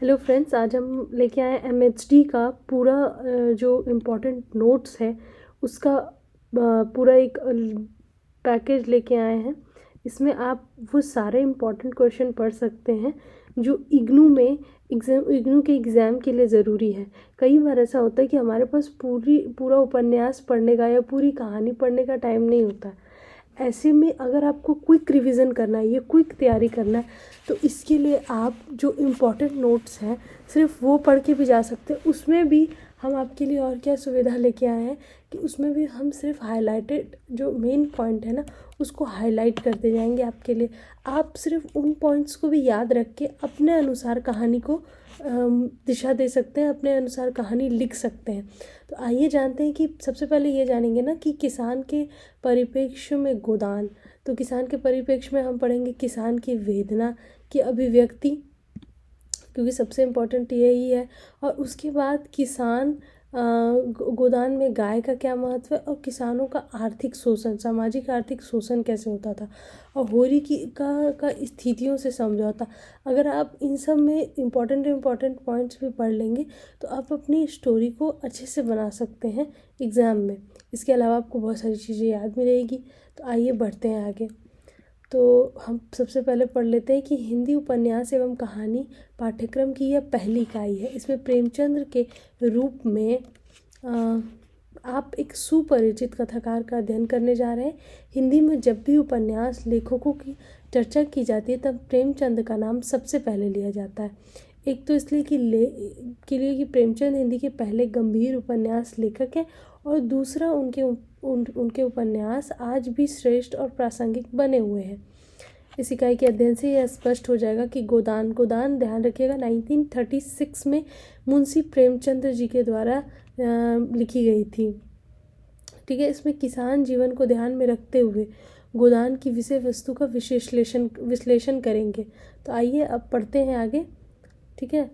Hello friends, आज हम लेके आए एमएचडी का पूरा जो इम्पोर्टेंट नोट्स है उसका पूरा एक पैकेज लेके आए हैं। इसमें आप वो सारे इम्पोर्टेंट क्वेश्चन पढ़ सकते हैं जो इग्नू के एग्ज़ाम के लिए ज़रूरी है। कई बार ऐसा होता है कि हमारे पास पूरा उपन्यास पढ़ने का या पूरी कहानी पढ़ने का टाइम नहीं होता है। ऐसे में अगर आपको क्विक रिवीजन करना है या क्विक तैयारी करना है तो इसके लिए आप जो इम्पोर्टेंट नोट्स हैं सिर्फ वो पढ़ के भी जा सकते हैं। उसमें भी हम आपके लिए और क्या सुविधा लेके आए हैं कि उसमें भी हम सिर्फ हाईलाइटेड जो मेन पॉइंट है ना उसको हाईलाइट करते जाएंगे आपके लिए। आप सिर्फ उन पॉइंट्स को भी याद रख के अपने अनुसार कहानी को दिशा दे सकते हैं, अपने अनुसार कहानी लिख सकते हैं। तो आइए जानते हैं कि सबसे पहले ये जानेंगे ना कि किसान के परिप्रेक्ष्य में गोदान। तो किसान के परिप्रेक्ष्य में हम पढ़ेंगे किसान की वेदना की अभिव्यक्ति, क्योंकि सबसे इम्पोर्टेंट यही है। और उसके बाद किसान गोदान में गाय का क्या महत्व है और किसानों का आर्थिक शोषण, सामाजिक आर्थिक शोषण कैसे होता था, और होरी का स्थितियों से समझौता। अगर आप इन सब में इम्पोर्टेंट पॉइंट्स भी पढ़ लेंगे तो आप अपनी स्टोरी को अच्छे से बना सकते हैं एग्ज़ाम में। इसके अलावा आपको बहुत सारी चीज़ें याद मिलेगी। तो आइए बढ़ते हैं आगे। तो हम सबसे पहले पढ़ लेते हैं कि हिंदी उपन्यास एवं कहानी पाठ्यक्रम की यह पहली इकाई है। इसमें प्रेमचंद्र के रूप में आप एक सुपरिचित कथाकार का अध्ययन करने जा रहे हैं। हिंदी में जब भी उपन्यास लेखकों की चर्चा की जाती है तब प्रेमचंद का नाम सबसे पहले लिया जाता है। एक तो इसलिए कि प्रेमचंद हिंदी के पहले गंभीर उपन्यास लेखक हैं, और दूसरा उनके उपन्यास आज भी श्रेष्ठ और प्रासंगिक बने हुए हैं। इस इकाई के अध्ययन से यह स्पष्ट हो जाएगा कि गोदान ध्यान रखिएगा 1936 में मुंशी प्रेमचंद्र जी के द्वारा लिखी गई थी। ठीक है, इसमें किसान जीवन को ध्यान में रखते हुए गोदान की विषय वस्तु का विश्लेषण करेंगे। तो आइए अब पढ़ते हैं आगे। ठीक है,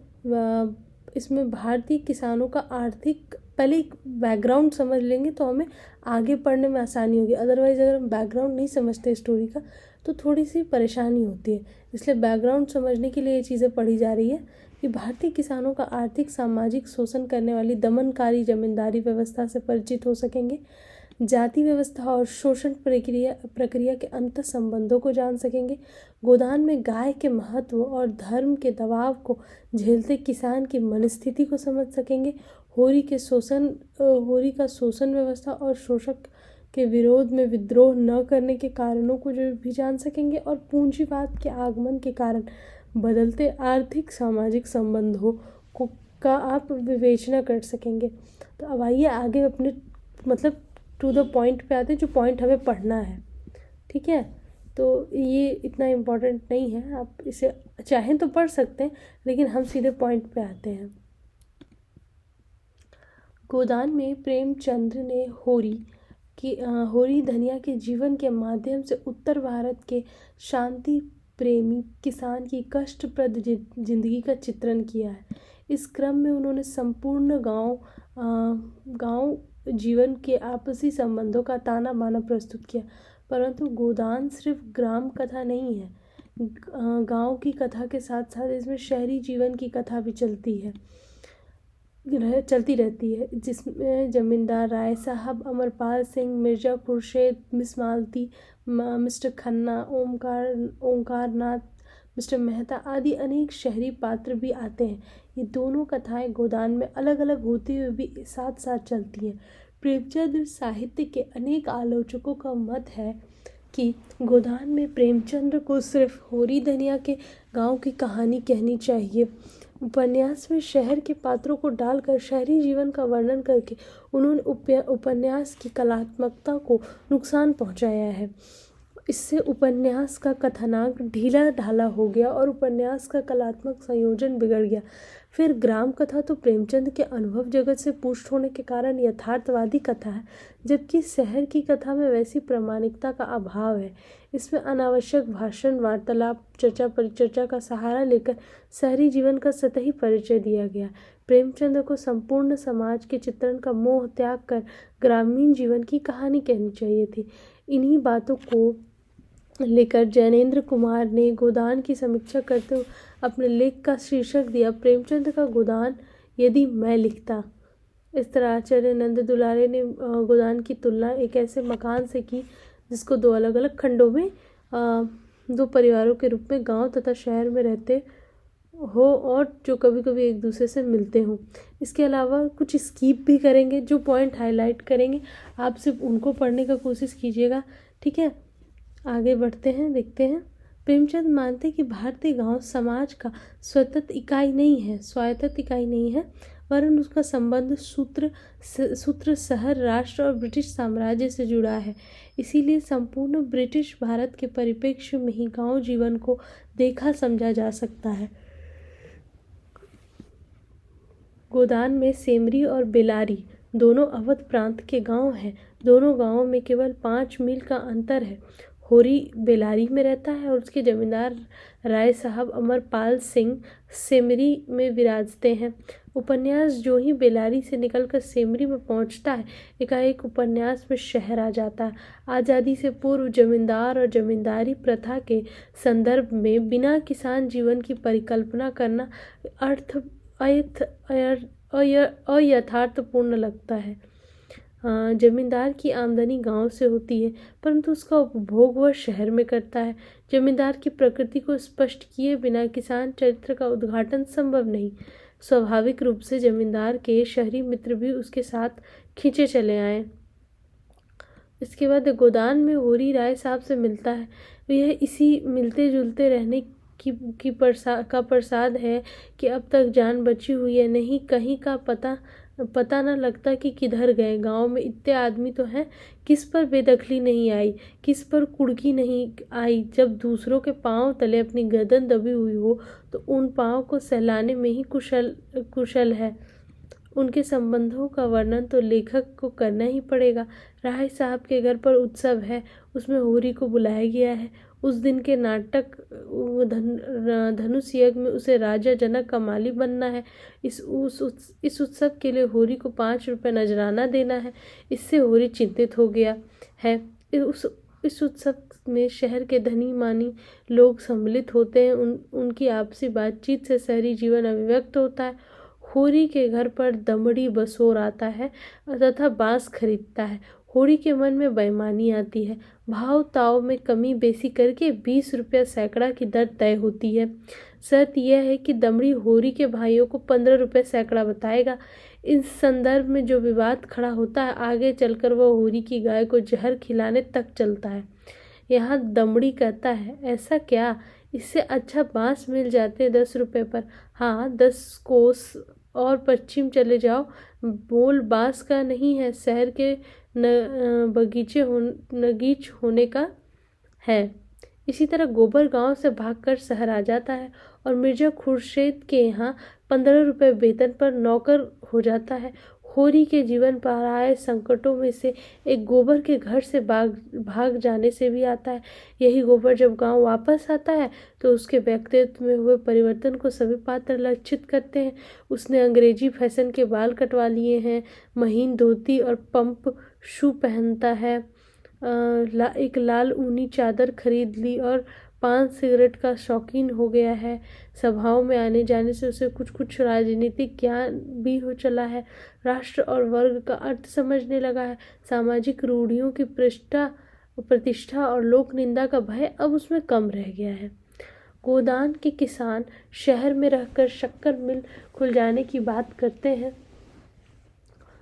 इसमें भारतीय किसानों का आर्थिक, पहले एक बैकग्राउंड समझ लेंगे तो हमें आगे पढ़ने में आसानी होगी। अदरवाइज़ अगर हम बैकग्राउंड नहीं समझते स्टोरी का तो थोड़ी सी परेशानी होती है। इसलिए बैकग्राउंड समझने के लिए ये चीज़ें पढ़ी जा रही है कि भारतीय किसानों का आर्थिक सामाजिक शोषण करने वाली दमनकारी जमींदारी व्यवस्था से परिचित हो सकेंगे, जाति व्यवस्था और शोषण प्रक्रिया के अंतर संबंधों को जान सकेंगे, गोदान में गाय के महत्व और धर्म के दबाव को झेलते किसान की मनस्थिति को समझ सकेंगे, होरी का शोषण व्यवस्था और शोषक के विरोध में विद्रोह न करने के कारणों को जो भी जान सकेंगे, और पूंजीवाद के आगमन के कारण बदलते आर्थिक सामाजिक संबंधों का आप विवेचना कर सकेंगे। तो अब आइए आगे अपने टू द पॉइंट पे आते हैं, जो पॉइंट हमें पढ़ना है। ठीक है, तो ये इतना इम्पोर्टेंट नहीं है, आप इसे चाहें तो पढ़ सकते हैं, लेकिन हम सीधे पॉइंट पे आते हैं। गोदान में प्रेमचंद्र ने होरी धनिया के जीवन के माध्यम से उत्तर भारत के शांति प्रेमी किसान की कष्टप्रद जिंदगी का चित्रण किया है। इस क्रम में उन्होंने संपूर्ण गांव जीवन के आपसी संबंधों का ताना बाना प्रस्तुत किया। परंतु गोदान सिर्फ ग्राम कथा नहीं है, गांव की कथा के साथ साथ इसमें शहरी जीवन की कथा भी चलती रहती है, जिसमें जमींदार राय साहब, अमरपाल सिंह, मिर्जा खुर्शेद, मिस मालती, मिस्टर खन्ना, ओंकार नाथ, मिस्टर मेहता आदि अनेक शहरी पात्र भी आते हैं। ये दोनों कथाएं गोदान में अलग अलग होते हुए भी साथ साथ चलती हैं। प्रेमचंद्र साहित्य के अनेक आलोचकों का मत है कि गोदान में प्रेमचंद्र को सिर्फ होरी धनिया के गांव की कहानी कहनी चाहिए। उपन्यास में शहर के पात्रों को डालकर शहरी जीवन का वर्णन करके उन्होंने उपन्यास की कलात्मकता को नुकसान पहुंचाया है। इससे उपन्यास का कथनांक ढीला ढाला हो गया और उपन्यास का कलात्मक संयोजन बिगड़ गया। फिर ग्राम कथा तो प्रेमचंद के अनुभव जगत से पुष्ट होने के कारण यथार्थवादी कथा है, जबकि शहर की कथा में वैसी प्रामाणिकता का अभाव है। इसमें अनावश्यक भाषण, वार्तालाप, चर्चा परिचर्चा का सहारा लेकर शहरी जीवन का सतही परिचय दिया गया। प्रेमचंद को संपूर्ण समाज के चित्रण का मोह त्याग कर ग्रामीण जीवन की कहानी कहनी चाहिए थी। इन्हीं बातों को लेकर जैनेन्द्र कुमार ने गोदान की समीक्षा करते हुए अपने लेख का शीर्षक दिया, प्रेमचंद का गोदान यदि मैं लिखता। इस तरह आचार्य नंद दुलारे ने गोदान की तुलना एक ऐसे मकान से की जिसको दो अलग अलग खंडों में दो परिवारों के रूप में गांव तथा शहर में रहते हो और जो कभी कभी एक दूसरे से मिलते हों। इसके अलावा कुछ स्कीप भी करेंगे, जो पॉइंट हाईलाइट करेंगे आप सिर्फ उनको पढ़ने का कोशिश कीजिएगा, ठीक है। आगे बढ़ते हैं, देखते हैं। प्रेमचंद मानते कि भारतीय गांव समाज का स्वायत्त इकाई नहीं है, वरन उसका संबंध सूत्र शहर, राष्ट्र और ब्रिटिश साम्राज्य से जुड़ा है। इसीलिए संपूर्ण ब्रिटिश भारत के परिप्रेक्ष्य में ही गांव जीवन को देखा समझा जा सकता है। गोदान में सेमरी और बेलारी दोनों अवध प्रांत के गांव हैं। दोनों गांवों में केवल 5 मील का अंतर है। होरी बेलारी में रहता है और उसके जमींदार राय साहब अमरपाल सिंह सेमरी में विराजते हैं। उपन्यास जो ही बेलारी से निकलकर सेमरी में पहुंचता है, एकाएक उपन्यास में शहर आ जाता है। आज़ादी से पूर्व जमींदार और जमींदारी प्रथा के संदर्भ में बिना किसान जीवन की परिकल्पना करना अयथार्थपूर्ण लगता है। जमींदार की आमदनी गांव से होती है, परंतु उसका उपभोग वह शहर में करता है। जमींदार की प्रकृति को स्पष्ट किए बिना किसान चरित्र का उद्घाटन संभव नहीं। स्वाभाविक रूप से जमींदार के शहरी मित्र भी उसके साथ खींचे चले आए। इसके बाद गोदान में होरी राय साहब से मिलता है। यह इसी मिलते जुलते रहने का प्रसाद है कि अब तक जान बची हुई है, नहीं कहीं का पता न लगता कि किधर गए। गांव में इतने आदमी तो हैं, किस पर बेदखली नहीं आई, किस पर कुड़की नहीं आई। जब दूसरों के पांव तले अपनी गर्दन दबी हुई हो तो उन पांव को सहलाने में ही कुशल है। उनके संबंधों का वर्णन तो लेखक को करना ही पड़ेगा। राय साहब के घर पर उत्सव है, उसमें होरी को बुलाया गया है। उस दिन के नाटक धनुष यज्ञ में उसे राजा जनक का माली बनना है। इस उत्सव के लिए होरी को 5 रुपये नजराना देना है। इससे होरी चिंतित हो गया है। इस उत्सव में शहर के धनी मानी लोग सम्मिलित होते हैं। उनकी आपसी बातचीत से शहरी जीवन अभिव्यक्त होता है। होरी के घर पर दमड़ी बसोर आता है तथा बांस खरीदता है। होरी के मन में बेईमानी आती है। भाव ताव में कमी बेसी करके 20 रुपया सैकड़ा की दर तय होती है। शर्त यह है कि दमड़ी होरी के भाइयों को 15 रुपये सैकड़ा बताएगा। इस संदर्भ में जो विवाद खड़ा होता है, आगे चलकर वह होरी की गाय को जहर खिलाने तक चलता है। यहाँ दमड़ी कहता है, ऐसा क्या, इससे अच्छा बांस मिल जाते 10 रुपये पर। हाँ, 10 कोस और पश्चिम चले जाओ, बोल बांस का नहीं है, शहर के नगीच होने का है। इसी तरह गोबर गांव से भागकर शहर आ जाता है और मिर्जा खुर्शीद के यहाँ 15 रुपये वेतन पर नौकर हो जाता है। होरी के जीवन पर आए संकटों में से एक गोबर के घर से भाग जाने से भी आता है। यही गोबर जब गांव वापस आता है तो उसके व्यक्तित्व में हुए परिवर्तन को सभी पात्र लक्षित करते हैं। उसने अंग्रेजी फैशन के बाल कटवा लिए हैं, महीन धोती और पंप शू पहनता है, एक लाल ऊनी चादर खरीद ली और पान सिगरेट का शौकीन हो गया है। सभाओं में आने जाने से उसे कुछ राजनीतिक ज्ञान भी हो चला है। राष्ट्र और वर्ग का अर्थ समझने लगा है। सामाजिक रूढ़ियों की प्रतिष्ठा और लोक निंदा का भय अब उसमें कम रह गया है। गोदान के किसान शहर में रहकर शक्कर मिल खुल जाने की बात करते हैं।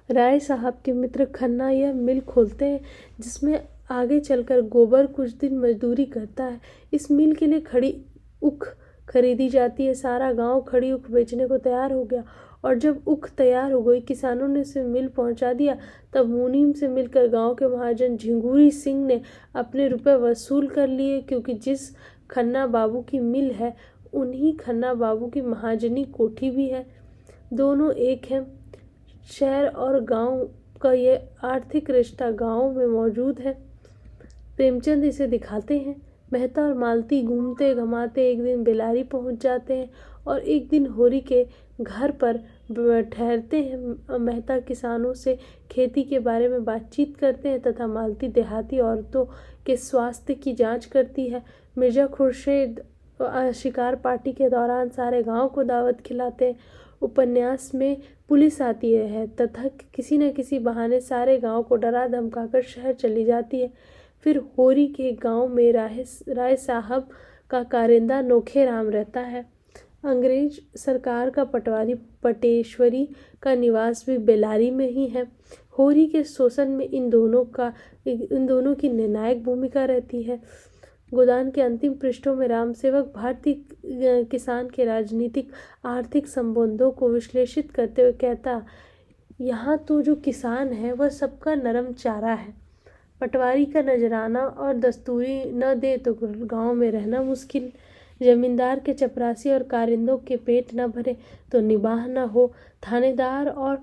राय साहब के मित्र खन्ना यह मिल खोलते हैं जिसमें आगे चलकर गोबर कुछ दिन मजदूरी करता है। इस मिल के लिए खड़ी उख खरीदी जाती है। सारा गांव खड़ी उख बेचने को तैयार हो गया और जब उख तैयार हो गई, किसानों ने उसे मिल पहुंचा दिया, तब मुनीम से मिलकर गांव के महाजन झिंगुरी सिंह ने अपने रुपए वसूल कर लिए, क्योंकि जिस खन्ना बाबू की मिल है उन्हीं खन्ना बाबू की महाजनी कोठी भी है। दोनों एक हैं। शहर और गांव का ये आर्थिक रिश्ता गांव में मौजूद है। प्रेमचंद इसे दिखाते हैं। मेहता और मालती घूमते घमाते एक दिन बेलारी पहुंच जाते हैं और एक दिन होरी के घर पर ठहरते हैं। मेहता किसानों से खेती के बारे में बातचीत करते हैं तथा मालती देहाती औरतों के स्वास्थ्य की जांच करती है। मिर्ज़ा खुर्शीद शिकार पार्टी के दौरान सारे गांव को दावत खिलाते हैं। उपन्यास में पुलिस आती है तथा किसी न किसी बहाने सारे गांव को डरा धमकाकर शहर चली जाती है। फिर होरी के गांव में राय साहब का कारिंदा नोखे राम रहता है। अंग्रेज सरकार का पटवारी पटेश्वरी का निवास भी बेलारी में ही है। होरी के शोषण में इन दोनों की निर्णायक भूमिका रहती है। गोदान के अंतिम पृष्ठों में रामसेवक भारतीय किसान के राजनीतिक आर्थिक संबंधों को विश्लेषित करते हुए कहता, यहाँ तो जो किसान है वह सबका नरम चारा है। पटवारी का नजराना और दस्तूरी न दे तो गांव में रहना मुश्किल। जमींदार के चपरासी और कारिंदों के पेट न भरे तो निबाह न हो। थानेदार और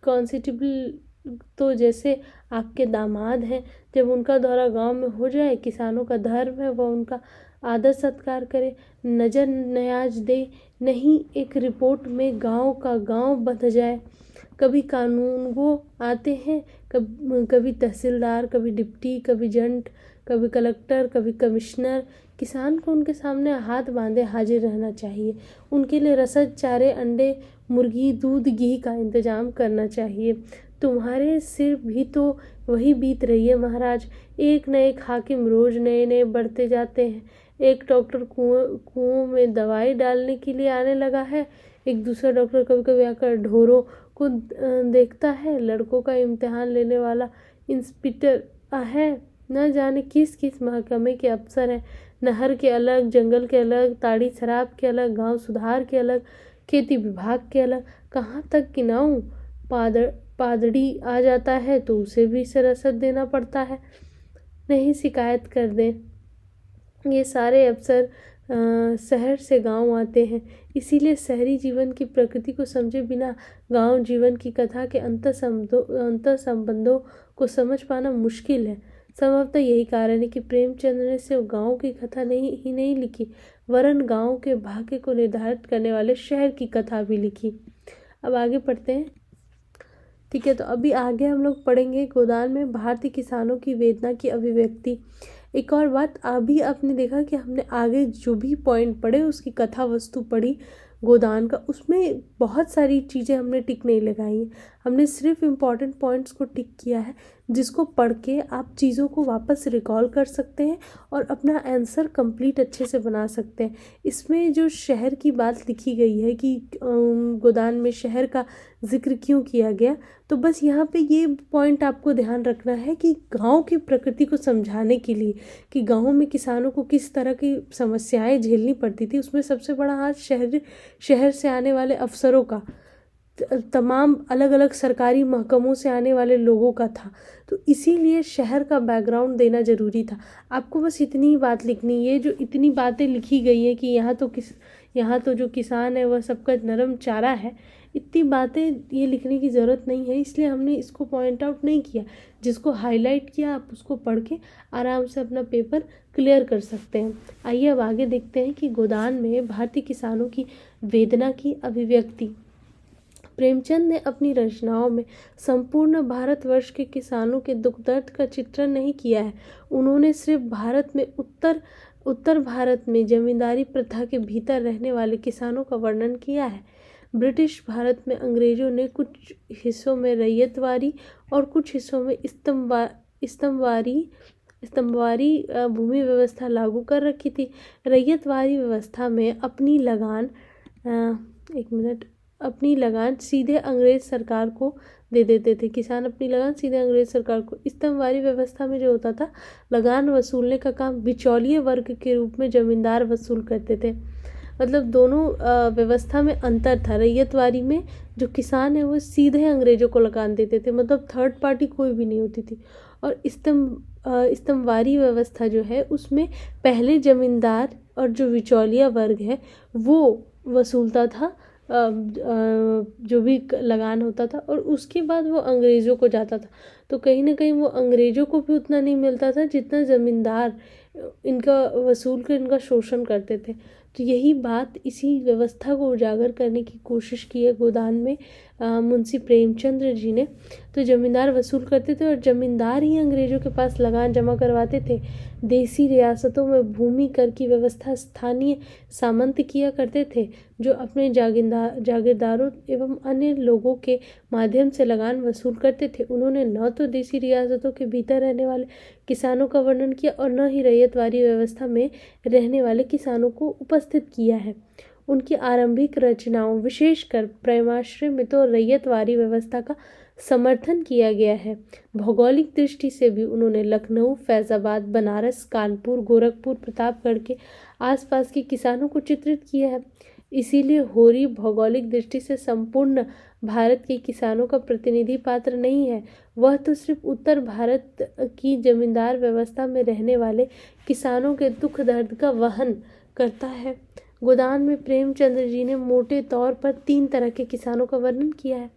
कॉन्स्टेबल तो जैसे आपके दामाद हैं। जब उनका दौरा गांव में हो जाए, किसानों का धर्म है वह उनका आदर सत्कार करे, नजर न्याज दे, नहीं एक रिपोर्ट में गांव का गांव बंध जाए। कभी कानूनगो आते हैं, कभी तहसीलदार, कभी डिप्टी, कभी जंट, कभी कलेक्टर, कभी कमिश्नर। किसान को उनके सामने हाथ बांधे हाजिर रहना चाहिए। उनके लिए रसद, चारे, अंडे, मुर्गी, दूध, घी का इंतजाम करना चाहिए। तुम्हारे सिर भी तो वही बीत रही है महाराज। एक न एक हाकिम रोज नए नए बढ़ते जाते हैं। एक डॉक्टर कुओं में दवाई डालने के लिए आने लगा है, एक दूसरा डॉक्टर कभी कभी आकर ढोरों को देखता है। लड़कों का इम्तिहान लेने वाला इंस्पेक्टर है, न जाने किस किस महकमे के अफसर हैं। नहर के अलग, जंगल के अलग, ताड़ी शराब के अलग, गांव सुधार के अलग, खेती विभाग के अलग। कहाँ तक गिनाऊं? पादड़ी आ जाता है तो उसे भी रसद देना पड़ता है, नहीं शिकायत कर दें। ये सारे अफसर शहर से गांव आते हैं, इसीलिए शहरी जीवन की प्रकृति को समझे बिना गांव जीवन की कथा के अंतर संबंधों को समझ पाना मुश्किल है। संभवतः यही कारण है कि प्रेमचंद ने सिर्फ गांव की कथा नहीं लिखी, वरन गांव के भाग्य को निर्धारित करने वाले शहर की कथा भी लिखी। अब आगे पढ़ते हैं। ठीक है, तो अभी आगे हम लोग पढ़ेंगे गोदान में भारतीय किसानों की वेदना की अभिव्यक्ति। एक और बात, अभी आपने देखा कि हमने आगे जो भी पॉइंट पढ़े उसकी कथा वस्तु पढ़ी गोदान का, उसमें बहुत सारी चीज़ें हमने टिक नहीं लगाई। हमने सिर्फ इम्पॉर्टेंट पॉइंट्स को टिक किया है, जिसको पढ़ के आप चीज़ों को वापस रिकॉल कर सकते हैं और अपना आंसर कंप्लीट अच्छे से बना सकते हैं। इसमें जो शहर की बात लिखी गई है कि गोदान में शहर का जिक्र क्यों किया गया, तो बस यहाँ पे ये पॉइंट आपको ध्यान रखना है कि गांव की प्रकृति को समझाने के लिए कि गांव में किसानों को किस तरह की समस्याएं झेलनी पड़ती थी, उसमें सबसे बड़ा हाथ शहर से आने वाले अफसरों का, तमाम अलग अलग सरकारी महकमों से आने वाले लोगों का था। तो इसीलिए शहर का बैकग्राउंड देना ज़रूरी था। आपको बस इतनी ही बात लिखनी, ये जो इतनी बातें लिखी गई हैं कि यहाँ तो जो किसान है वह सबका नरम चारा है, इतनी बातें ये लिखने की ज़रूरत नहीं है, इसलिए हमने इसको पॉइंट आउट नहीं किया। जिसको हाईलाइट किया आप उसको पढ़ के आराम से अपना पेपर क्लियर कर सकते हैं। आइए अब आगे देखते हैं कि गोदान में भारतीय किसानों की वेदना की अभिव्यक्ति। प्रेमचंद ने अपनी रचनाओं में संपूर्ण भारतवर्ष के किसानों के दुख दर्द का चित्रण नहीं किया है। उन्होंने सिर्फ भारत में उत्तर भारत में जमींदारी प्रथा के भीतर रहने वाले किसानों का वर्णन किया है। ब्रिटिश भारत में अंग्रेजों ने कुछ हिस्सों में रैयतवारी और कुछ हिस्सों में स्तंभवारी भूमि व्यवस्था लागू कर रखी थी। रैयतवारी व्यवस्था में अपनी लगान सीधे अंग्रेज सरकार को दे देते थे। किसान अपनी लगान सीधे अंग्रेज सरकार को। स्तंभवारी व्यवस्था में जो होता था, लगान वसूलने का काम बिचौलिए वर्ग के रूप में जमींदार वसूल करते थे। मतलब दोनों व्यवस्था में अंतर था। रैयतवारी में जो किसान है वो सीधे अंग्रेजों को लगान देते थे, मतलब थर्ड पार्टी कोई भी नहीं होती थी। और स्तंभवारी व्यवस्था जो है उसमें पहले जमींदार और जो बिचौलिया वर्ग है वो वसूलता था जो भी लगान होता था, और उसके बाद वो अंग्रेज़ों को जाता था। तो कहीं ना कहीं वो अंग्रेज़ों को भी उतना नहीं मिलता था जितना ज़मींदार इनका वसूल कर इनका शोषण करते थे। तो यही बात, इसी व्यवस्था को उजागर करने की कोशिश की है गोदान में मुंशी प्रेमचंद्र जी ने। तो जमींदार वसूल करते थे और जमींदार ही अंग्रेजों के पास लगान जमा करवाते थे। देसी रियासतों में भूमि कर की व्यवस्था स्थानीय सामंत किया करते थे, जो अपने जागीरदारों एवं अन्य लोगों के माध्यम से लगान वसूल करते थे। उन्होंने न तो देसी रियासतों के भीतर रहने वाले किसानों का वर्णन किया और न ही रैयतवारी व्यवस्था में रहने वाले किसानों को उपस्थित किया है। उनकी आरंभिक रचनाओं, विशेषकर प्रेमाश्रय में तो रैयतवारी व्यवस्था का समर्थन किया गया है। भौगोलिक दृष्टि से भी उन्होंने लखनऊ, फैजाबाद, बनारस, कानपुर, गोरखपुर, प्रतापगढ़ के आसपास के किसानों को चित्रित किया है। इसीलिए होरी भौगोलिक दृष्टि से संपूर्ण भारत के किसानों का प्रतिनिधि पात्र नहीं है, वह तो सिर्फ उत्तर भारत की जमींदार व्यवस्था में रहने वाले किसानों के दुख दर्द का वहन करता है। गोदान में प्रेमचंद्र जी ने मोटे तौर पर 3 तरह के किसानों का वर्णन किया है।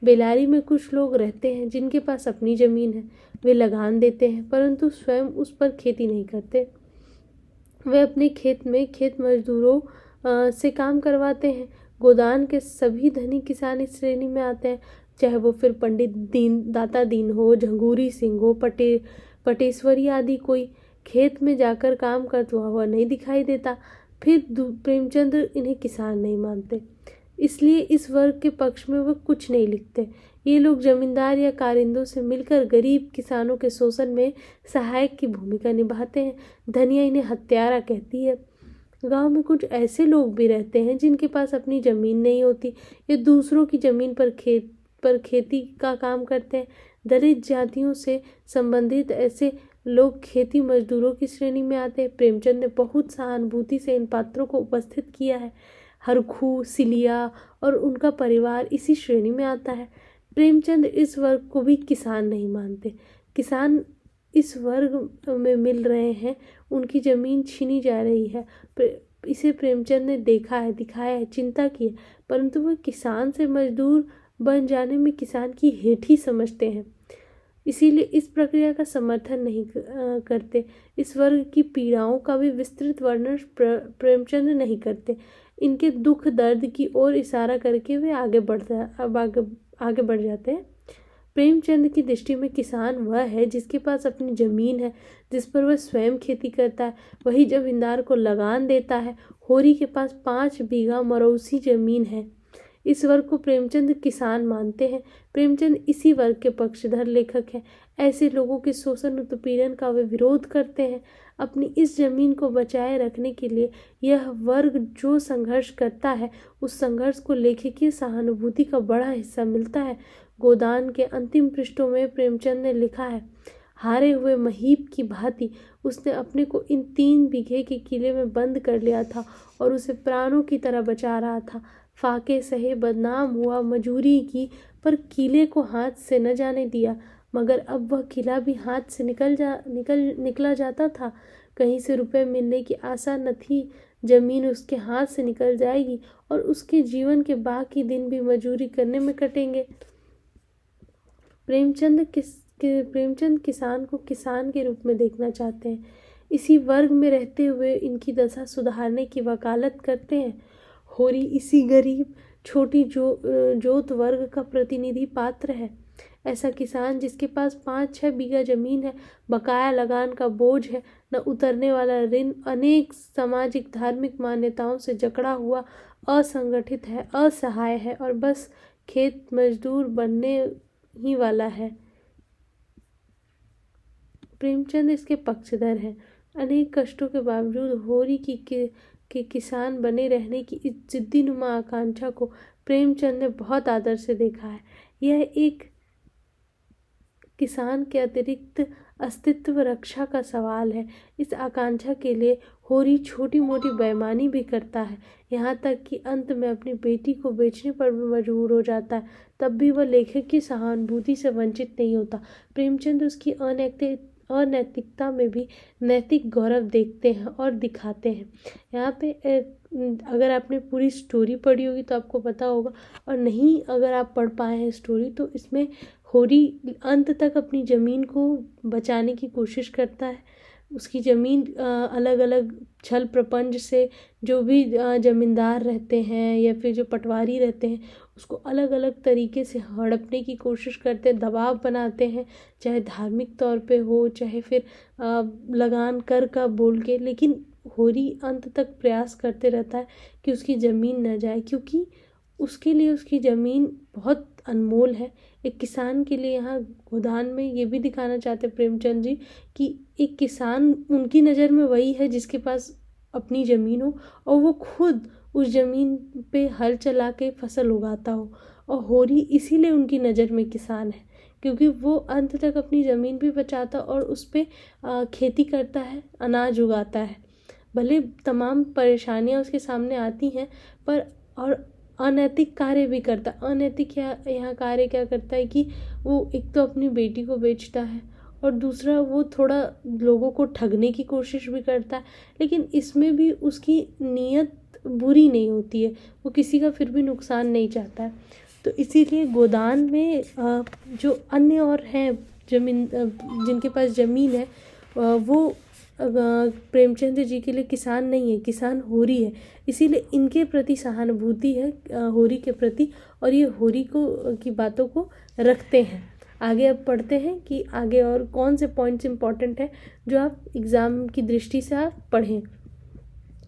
बेलारी में कुछ लोग रहते हैं जिनके पास अपनी जमीन है, वे लगान देते हैं परंतु स्वयं उस पर खेती नहीं करते। वे अपने खेत में खेत मजदूरों से काम करवाते हैं। गोदान के सभी धनी किसान इस श्रेणी में आते हैं, चाहे वो फिर पंडित दाता दीन हो, झंगूरी सिंह हो, पटेश्वरी आदि। कोई खेत में जाकर काम करता हुआ नहीं दिखाई देता। फिर प्रेमचंद्र इन्हें किसान नहीं मानते, इसलिए इस वर्ग के पक्ष में वह कुछ नहीं लिखते। ये लोग जमींदार या कारिंदों से मिलकर गरीब किसानों के शोषण में सहायक की भूमिका निभाते हैं। धनिया इन्हें हत्यारा कहती है। गांव में कुछ ऐसे लोग भी रहते हैं जिनके पास अपनी जमीन नहीं होती, ये दूसरों की जमीन पर खेती का काम करते हैं। दलित जातियों से संबंधित ऐसे लोग खेती मजदूरों की श्रेणी में आते हैं। प्रेमचंद ने बहुत सहानुभूति से इन पात्रों को उपस्थित किया है। हरखू, सिलिया और उनका परिवार इसी श्रेणी में आता है। प्रेमचंद इस वर्ग को भी किसान नहीं मानते। किसान इस वर्ग में मिल रहे हैं, उनकी जमीन छीनी जा रही है। इसे प्रेमचंद ने देखा है, दिखाया है, चिंता की है, परंतु वह किसान से मजदूर बन जाने में किसान की हेठी समझते हैं, इसीलिए इस प्रक्रिया का समर्थन नहीं करते। इस वर्ग की पीड़ाओं का भी विस्तृत वर्णन प्रेमचंद नहीं करते। इनके दुख दर्द की ओर इशारा करके वे आगे बढ़ जाते हैं। प्रेमचंद की दृष्टि में किसान वह है जिसके पास अपनी जमीन है, जिस पर वह स्वयं खेती करता है, वही जमींदार को लगान देता है। होरी के पास 5 बीघा मरौसी जमीन है। इस वर्ग को प्रेमचंद किसान मानते हैं। प्रेमचंद इसी वर्ग के पक्षधर लेखक हैं। ऐसे लोगों के शोषण उत्पीड़न का वे विरोध करते हैं। अपनी इस जमीन को बचाए रखने के लिए यह वर्ग जो संघर्ष करता है, उस संघर्ष को लेखकीय सहानुभूति का बड़ा हिस्सा मिलता है। गोदान के अंतिम पृष्ठों में प्रेमचंद ने लिखा है, हारे हुए महीप की भांति उसने अपने को इन 3 बीघे के किले में बंद कर लिया था और उसे प्राणों की तरह बचा रहा था। फाके सहे बदनाम हुआ, मजूरी की, पर किले को हाथ से न जाने दिया। मगर अब वह किला भी हाथ से निकला जाता था। कहीं से रुपए मिलने की आशा न थी। जमीन उसके हाथ से निकल जाएगी और उसके जीवन के बाकी दिन भी मजूरी करने में कटेंगे। प्रेमचंद किसान को किसान के रूप में देखना चाहते हैं। इसी वर्ग में रहते हुए इनकी दशा सुधारने की वकालत करते हैं। होरी इसी गरीब छोटी जोत वर्ग का प्रतिनिधि पात्र है। ऐसा किसान जिसके पास 5-6 बीघा जमीन है, बकाया लगान का बोझ है, न उतरने वाला ऋण, अनेक सामाजिक धार्मिक मान्यताओं से जकड़ा हुआ, असंगठित है, असहाय है और बस खेत मजदूर बनने ही वाला है। प्रेमचंद इसके पक्षधर हैं। अनेक कष्टों के बावजूद होरी के किसान बने रहने की इस जिद्दी नुमा आकांक्षा को प्रेमचंद ने बहुत आदर से देखा है। यह एक किसान के अतिरिक्त अस्तित्व रक्षा का सवाल है। इस आकांक्षा के लिए होरी छोटी मोटी बेईमानी भी करता है, यहाँ तक कि अंत में अपनी बेटी को बेचने पर भी मजबूर हो जाता है। तब भी वह लेखक की सहानुभूति से वंचित नहीं होता। प्रेमचंद उसकी अनैतिकता में भी नैतिक गौरव देखते हैं और दिखाते हैं। यहाँ पे अगर आपने पूरी स्टोरी पढ़ी होगी तो आपको पता होगा, और नहीं अगर आप पढ़ पाए हैं स्टोरी, तो इसमें होरी अंत तक अपनी ज़मीन को बचाने की कोशिश करता है। उसकी ज़मीन अलग अलग छल प्रपंच से जो भी ज़मींदार रहते हैं या फिर जो पटवारी रहते हैं उसको अलग अलग तरीके से हड़पने की कोशिश करते हैं, दबाव बनाते हैं, चाहे धार्मिक तौर पे हो, चाहे फिर लगान कर का बोल के। लेकिन होरी अंत तक प्रयास करते रहता है कि उसकी ज़मीन न जाए, क्योंकि उसके लिए उसकी ज़मीन बहुत अनमोल है। एक किसान के लिए यहाँ गोदान में ये भी दिखाना चाहते प्रेमचंद जी कि एक किसान उनकी नज़र में वही है जिसके पास अपनी ज़मीन हो और वो खुद उस ज़मीन पे हल चला के फसल उगाता हो। और होरी इसीलिए उनकी नज़र में किसान है, क्योंकि वो अंत तक अपनी ज़मीन भी बचाता और उस पर खेती करता है, अनाज उगाता है। भले तमाम परेशानियां उसके सामने आती हैं, पर और अनैतिक कार्य भी करता। अनैतिक यहाँ कार्य क्या करता है कि वो एक तो अपनी बेटी को बेचता है और दूसरा वो थोड़ा लोगों को ठगने की कोशिश भी करता है। लेकिन इसमें भी उसकी नीयत बुरी नहीं होती है, वो किसी का फिर भी नुकसान नहीं चाहता है। तो इसीलिए गोदान में जो अन्य और हैं जमीन जिनके पास ज़मीन है वो प्रेमचंद जी के लिए किसान नहीं है, किसान होरी है। इसीलिए इनके प्रति सहानुभूति है होरी के प्रति, और ये होरी को की बातों को रखते हैं। आगे अब पढ़ते हैं कि आगे और कौन से पॉइंट्स इंपॉर्टेंट है जो आप एग्ज़ाम की दृष्टि से आप पढ़ें।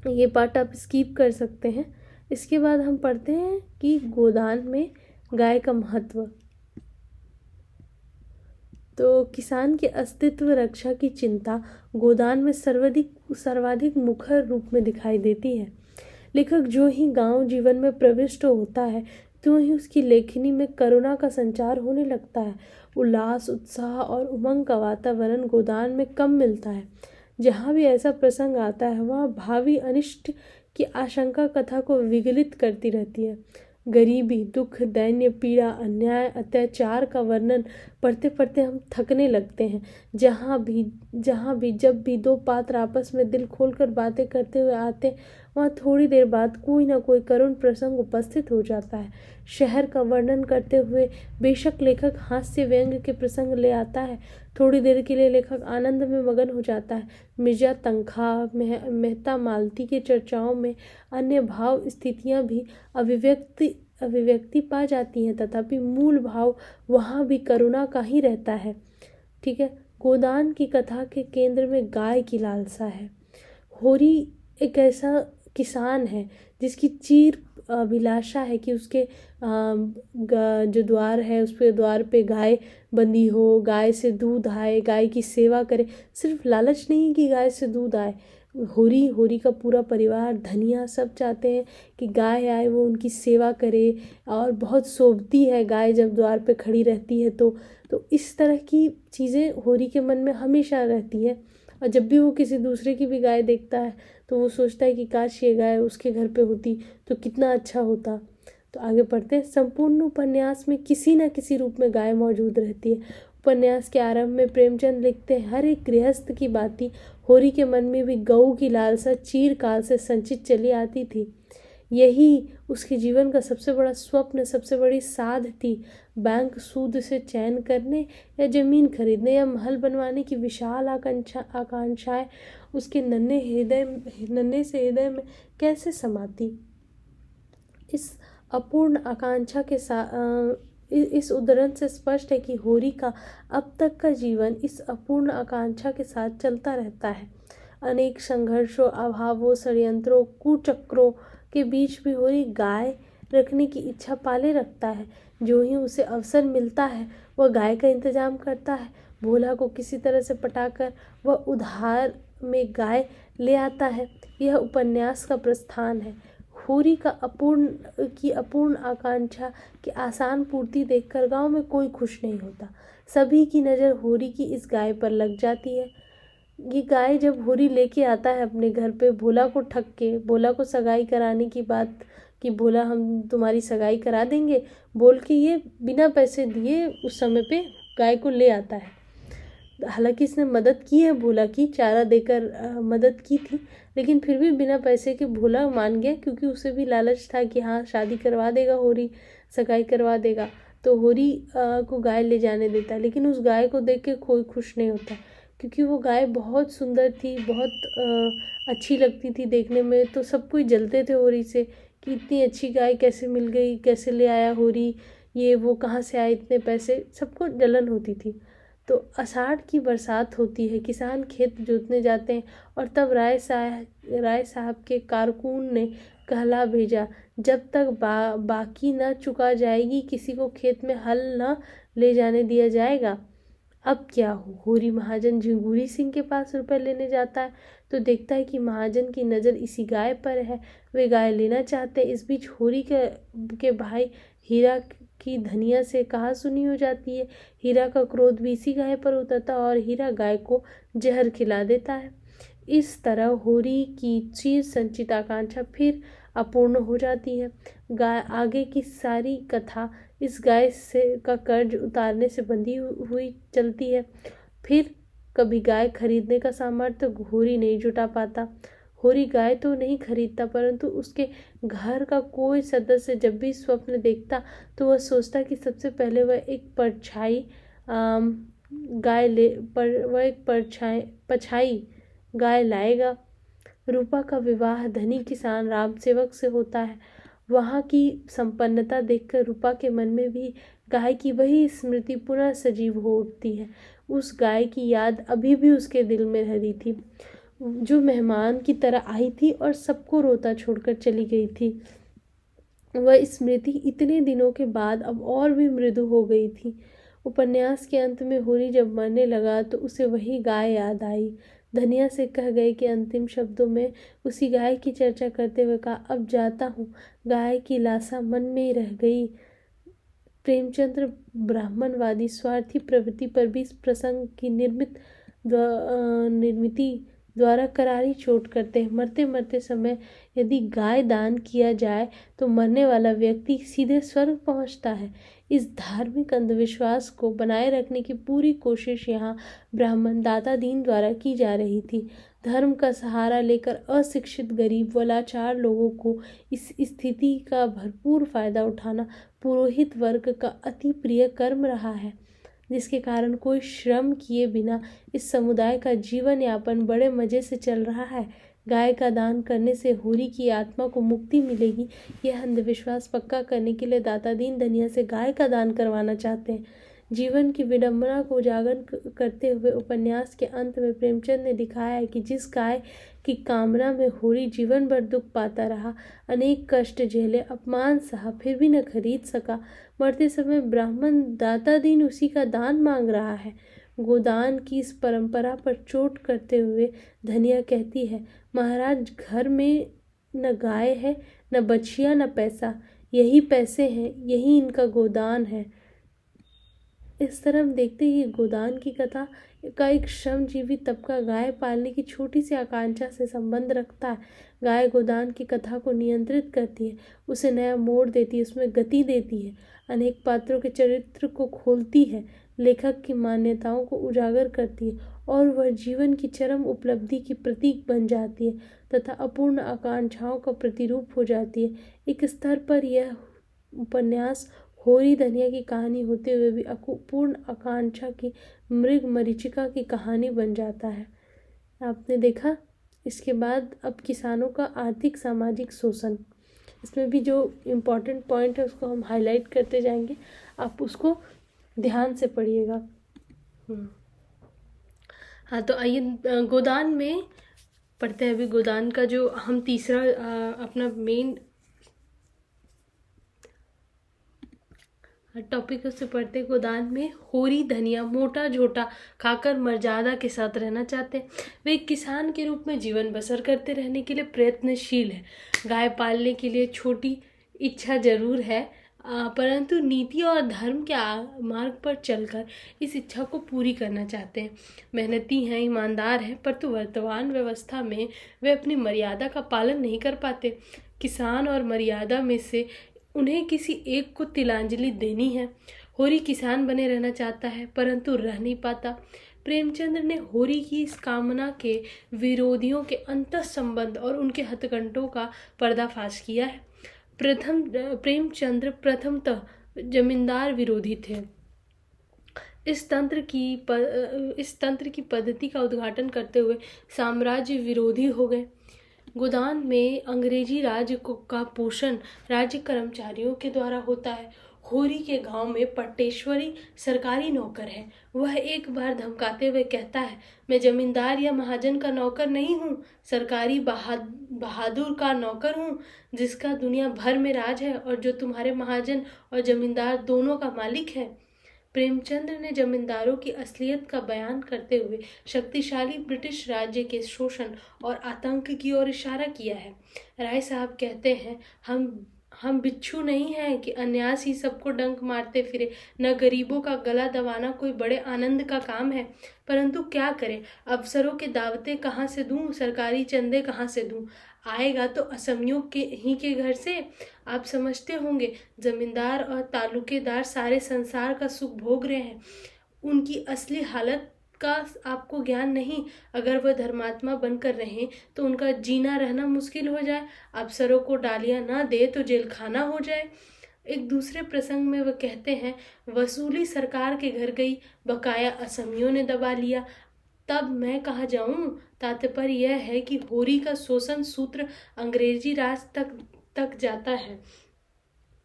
ये पार्ट आप स्किप कर सकते हैं। इसके बाद हम पढ़ते हैं कि गोदान में गाय का महत्व। तो किसान के अस्तित्व रक्षा की चिंता गोदान में सर्वाधिक मुखर रूप में दिखाई देती है। लेखक जो ही गांव जीवन में प्रविष्ट होता है त्यों ही उसकी लेखनी में करुणा का संचार होने लगता है। उल्लास, उत्साह और उमंग का वातावरण गोदान में कम मिलता है। जहाँ भी ऐसा प्रसंग आता है वहाँ भावी अनिष्ट की आशंका कथा को विगलित करती रहती है। गरीबी, दुख, दैन्य, पीड़ा, अन्याय, अत्याचार का वर्णन पढ़ते पढ़ते हम थकने लगते हैं। जहाँ भी जब भी दो पात्र आपस में दिल खोलकर बातें करते हुए आते वहाँ थोड़ी देर बाद कोई ना कोई करुण प्रसंग उपस्थित हो जाता है। शहर का वर्णन करते हुए बेशक लेखक हास्य व्यंग के प्रसंग ले आता है, थोड़ी देर के लिए लेखक आनंद में मगन हो जाता है। मिर्जा तनखा, मेहता मालती के चर्चाओं में अन्य भाव स्थितियाँ भी अभिव्यक्ति पा जाती हैं, तथापि मूल भाव वहाँ भी करुणा का ही रहता है। ठीक है। गोदान की कथा के केंद्र में गाय की लालसा है। होरी एक ऐसा किसान है जिसकी चीर अभिलाषा है कि उसके जो द्वार है उस पे द्वार पे गाय बंधी हो, गाय से दूध आए, गाय की सेवा करे। सिर्फ लालच नहीं कि गाय से दूध आए, होरी का पूरा परिवार, धनिया, सब चाहते हैं कि गाय आए, वो उनकी सेवा करे। और बहुत शोभती है गाय जब द्वार पे खड़ी रहती है तो इस तरह की चीज़ें होरी के मन में हमेशा रहती है। और जब भी वो किसी दूसरे की भी गाय देखता है तो वो सोचता है कि काश ये गाय उसके घर पे होती तो कितना अच्छा होता। तो आगे पढ़ते हैं। संपूर्ण उपन्यास में किसी न किसी रूप में गाय मौजूद रहती है। उपन्यास के आरंभ में प्रेमचंद लिखते हैं, हर एक गृहस्थ की भांति होरी के मन में भी गऊ की लालसा चीरकाल से संचित चली आती थी। यही उसके जीवन का सबसे बड़ा स्वप्न, सबसे बड़ी साध थी। बैंक सूद से चैन करने या जमीन खरीदने या महल बनवाने की विशाल आकांक्षाएं उसके नन्हे से हृदय में कैसे समाती। इस अपूर्ण आकांक्षा के साथ इस उदाहरण से स्पष्ट है कि होरी का अब तक का जीवन इस अपूर्ण आकांक्षा के साथ चलता रहता है। अनेक संघर्षों, अभावों, षड्यंत्रों, कुचक्रों के बीच भी होरी गाय रखने की इच्छा पाले रखता है। जो ही उसे अवसर मिलता है वह गाय का इंतजाम करता है। भोला को किसी तरह से पटाकर वह उधार में गाय ले आता है। यह उपन्यास का प्रस्थान है। होरी का अपूर्ण आकांक्षा की आसान पूर्ति देखकर गांव में कोई खुश नहीं होता। सभी की नज़र होरी की इस गाय पर लग जाती है। ये गाय जब होरी लेके आता है अपने घर पे भोला को ठग के, भोला को सगाई कराने की बात कि भोला हम तुम्हारी सगाई करा देंगे बोल के, ये बिना पैसे दिए उस समय पे गाय को ले आता है। हालांकि इसने मदद की है, भोला की चारा देकर मदद की थी, लेकिन फिर भी बिना पैसे के भोला मान गया, क्योंकि उसे भी लालच था कि हाँ शादी करवा देगा होरी, सगाई करवा देगा। तो होरी को गाय ले जाने देता है, लेकिन उस गाय को देख के कोई खुश नहीं होता, क्योंकि वो गाय बहुत सुंदर थी, बहुत अच्छी लगती थी देखने में। तो सब कोई जलते थे होरी से कि इतनी अच्छी गाय कैसे मिल गई, कैसे ले आया होरी, ये वो कहाँ से आए इतने पैसे, सबको जलन होती थी। तो आषाढ़ की बरसात होती है, किसान खेत जोतने जाते हैं और तब राय साहब के कारकुन ने कहला भेजा, जब तक बाकी न चुका जाएगी किसी को खेत में हल न ले जाने दिया जाएगा। अब क्या हो, होरी महाजन झिंगुरी सिंह के पास रुपए लेने जाता है तो देखता है कि महाजन की नज़र इसी गाय पर है। वे गाय लेना चाहते हैं। इस बीच होरी के भाई हीरा की धनिया से कहा सुनी हो जाती है। हीरा का क्रोध भी इसी गाय पर उतरता और हीरा गाय को जहर खिला देता है। इस तरह होरी की चिर संचित आकांक्षा फिर अपूर्ण हो जाती है। गाय आगे की सारी कथा इस गाय से का कर्ज उतारने से बंधी हुई चलती है। फिर कभी गाय खरीदने का सामर्थ्य होरी नहीं जुटा पाता। होरी गाय तो नहीं खरीदता, परंतु उसके घर का कोई सदस्य जब भी स्वप्न देखता तो वह सोचता कि सबसे पहले वह एक पछाई गाय लाएगा। रूपा का विवाह धनी किसान राम सेवक से होता है। वहाँ की संपन्नता देखकर रूपा के मन में भी गाय की वही स्मृति पुनः सजीव हो उठती है। उस गाय की याद अभी भी उसके दिल में हरी थी, जो मेहमान की तरह आई थी और सबको रोता छोड़कर चली गई थी। वह स्मृति इतने दिनों के बाद अब और भी मृदु हो गई थी। उपन्यास के अंत में होरी जब मरने लगा तो उसे वही गाय याद आई। धनिया से कह गए कि अंतिम शब्दों में उसी गाय की चर्चा करते हुए कहा, अब जाता हूँ। गाय की लाशा मन में ही रह गई। प्रेमचंद्र ब्राह्मणवादी स्वार्थी प्रवृत्ति पर भी इस प्रसंग की निर्मिति द्वारा करारी चोट करते हैं। मरते मरते समय यदि गाय दान किया जाए तो मरने वाला व्यक्ति सीधे स्वर्ग पहुंचता है। इस धार्मिक अंधविश्वास को बनाए रखने की पूरी कोशिश यहाँ ब्राह्मण दाता दीन द्वारा की जा रही थी। धर्म का सहारा लेकर अशिक्षित गरीब व लाचार लोगों को इस स्थिति का भरपूर फायदा उठाना पुरोहित वर्ग का अति प्रिय कर्म रहा है, जिसके कारण कोई श्रम किए बिना इस समुदाय का जीवन यापन बड़े मजे से चल रहा है। गाय का दान करने से होरी की आत्मा को मुक्ति मिलेगी, यह अंधविश्वास पक्का करने के लिए दाता दीन धनिया से गाय का दान करवाना चाहते हैं। जीवन की विडंबना को उजागर करते हुए उपन्यास के अंत में प्रेमचंद ने दिखाया है कि जिस गाय की कामना में होरी जीवन भर दुख पाता रहा, अनेक कष्ट झेले, अपमान सहा, फिर भी न खरीद सका, मरते समय ब्राह्मण दाता दीन उसी का दान मांग रहा है। गोदान की इस परंपरा पर चोट करते हुए धनिया कहती है, महाराज घर में न गाय है, न बछिया, न पैसा, यही पैसे हैं, यही इनका गोदान है। इस तरह हम देखते ही गोदान की कथा का एक श्रमजीवी तबका गाय पालने की छोटी सी आकांक्षा से संबंध रखता है। गाय गोदान की कथा को नियंत्रित करती है, उसे नया मोड़ देती है, उसमें गति देती है, अनेक पात्रों के चरित्र को खोलती है, लेखक की मान्यताओं को उजागर करती है और वह जीवन की चरम उपलब्धि की प्रतीक बन जाती है तथा अपूर्ण आकांक्षाओं का प्रतिरूप हो जाती है। एक स्तर पर यह उपन्यास होरी धनिया की कहानी होते हुए भी अपूर्ण आकांक्षा की मृग मरीचिका की कहानी बन जाता है। आपने देखा। इसके बाद अब किसानों का आर्थिक सामाजिक शोषण, इसमें भी जो इम्पोर्टेंट पॉइंट है उसको हम हाईलाइट करते जाएंगे, आप उसको ध्यान से पढ़िएगा। हाँ, तो आइए गोदान में पढ़ते हैं। अभी गोदान का जो हम तीसरा अपना मेन टॉपिक उससे पढ़ते। गोदान में होरी धनिया मोटा झोटा खाकर मर्यादा के साथ रहना चाहते हैं। वे एक किसान के रूप में जीवन बसर करते रहने के लिए प्रयत्नशील है। गाय पालने के लिए छोटी इच्छा जरूर है, परंतु नीति और धर्म के मार्ग पर चलकर इस इच्छा को पूरी करना चाहते हैं। मेहनती हैं, ईमानदार हैं, परंतु वर्तमान व्यवस्था में वे अपनी मर्यादा का पालन नहीं कर पाते। किसान और मर्यादा में से उन्हें किसी एक को तिलांजलि देनी है। होरी किसान बने रहना चाहता है, परंतु रह नहीं पाता। प्रेमचंद्र ने होरी की इस कामना के विरोधियों के अंतः संबंध और उनके हथकंडों का पर्दाफाश किया है। प्रेमचंद्र प्रथमतः जमींदार विरोधी थे। इस तंत्र की पद्धति का उद्घाटन करते हुए साम्राज्य विरोधी हो गए। गोदान में अंग्रेजी का पोषण राज्य कर्मचारियों के द्वारा होता है। होरी के गांव में पट्टेश्वरी सरकारी नौकर है। वह एक बार धमकाते हुए कहता है, मैं जमींदार या महाजन का नौकर नहीं हूँ, सरकारी बहादुर का नौकर हूँ, जिसका दुनिया भर में राज है और जो तुम्हारे महाजन और जमींदार दोनों का मालिक है। प्रेमचंद ने जमींदारों की असलियत का बयान करते हुए शक्तिशाली ब्रिटिश राज्य के शोषण और आतंक की ओर इशारा किया है। राय साहब कहते हैं, हम बिच्छू नहीं हैं कि अन्यास ही सबको डंक मारते फिरे। न गरीबों का गला दबाना कोई बड़े आनंद का काम है, परंतु क्या करें, अफसरों के दावते कहाँ से दूं, सरकारी चंदे कहाँ से दूं, आएगा तो असमियों के घर से। आप समझते होंगे, जमींदार और तालुकेदार सारे संसार का सुख भोग रहे हैं, उनकी असली हालत का आपको ज्ञान नहीं। अगर वह धर्मात्मा बनकर रहें तो उनका जीना रहना मुश्किल हो जाए, अफसरों को डालियां ना दे तो जेल खाना हो जाए। एक दूसरे प्रसंग में वह कहते हैं, वसूली सरकार के घर गई, बकाया असमियों ने दबा लिया, तब मैं कहाँ जाऊं। तात्पर्य यह है कि होरी का शोषण सूत्र अंग्रेजी राज तक जाता है।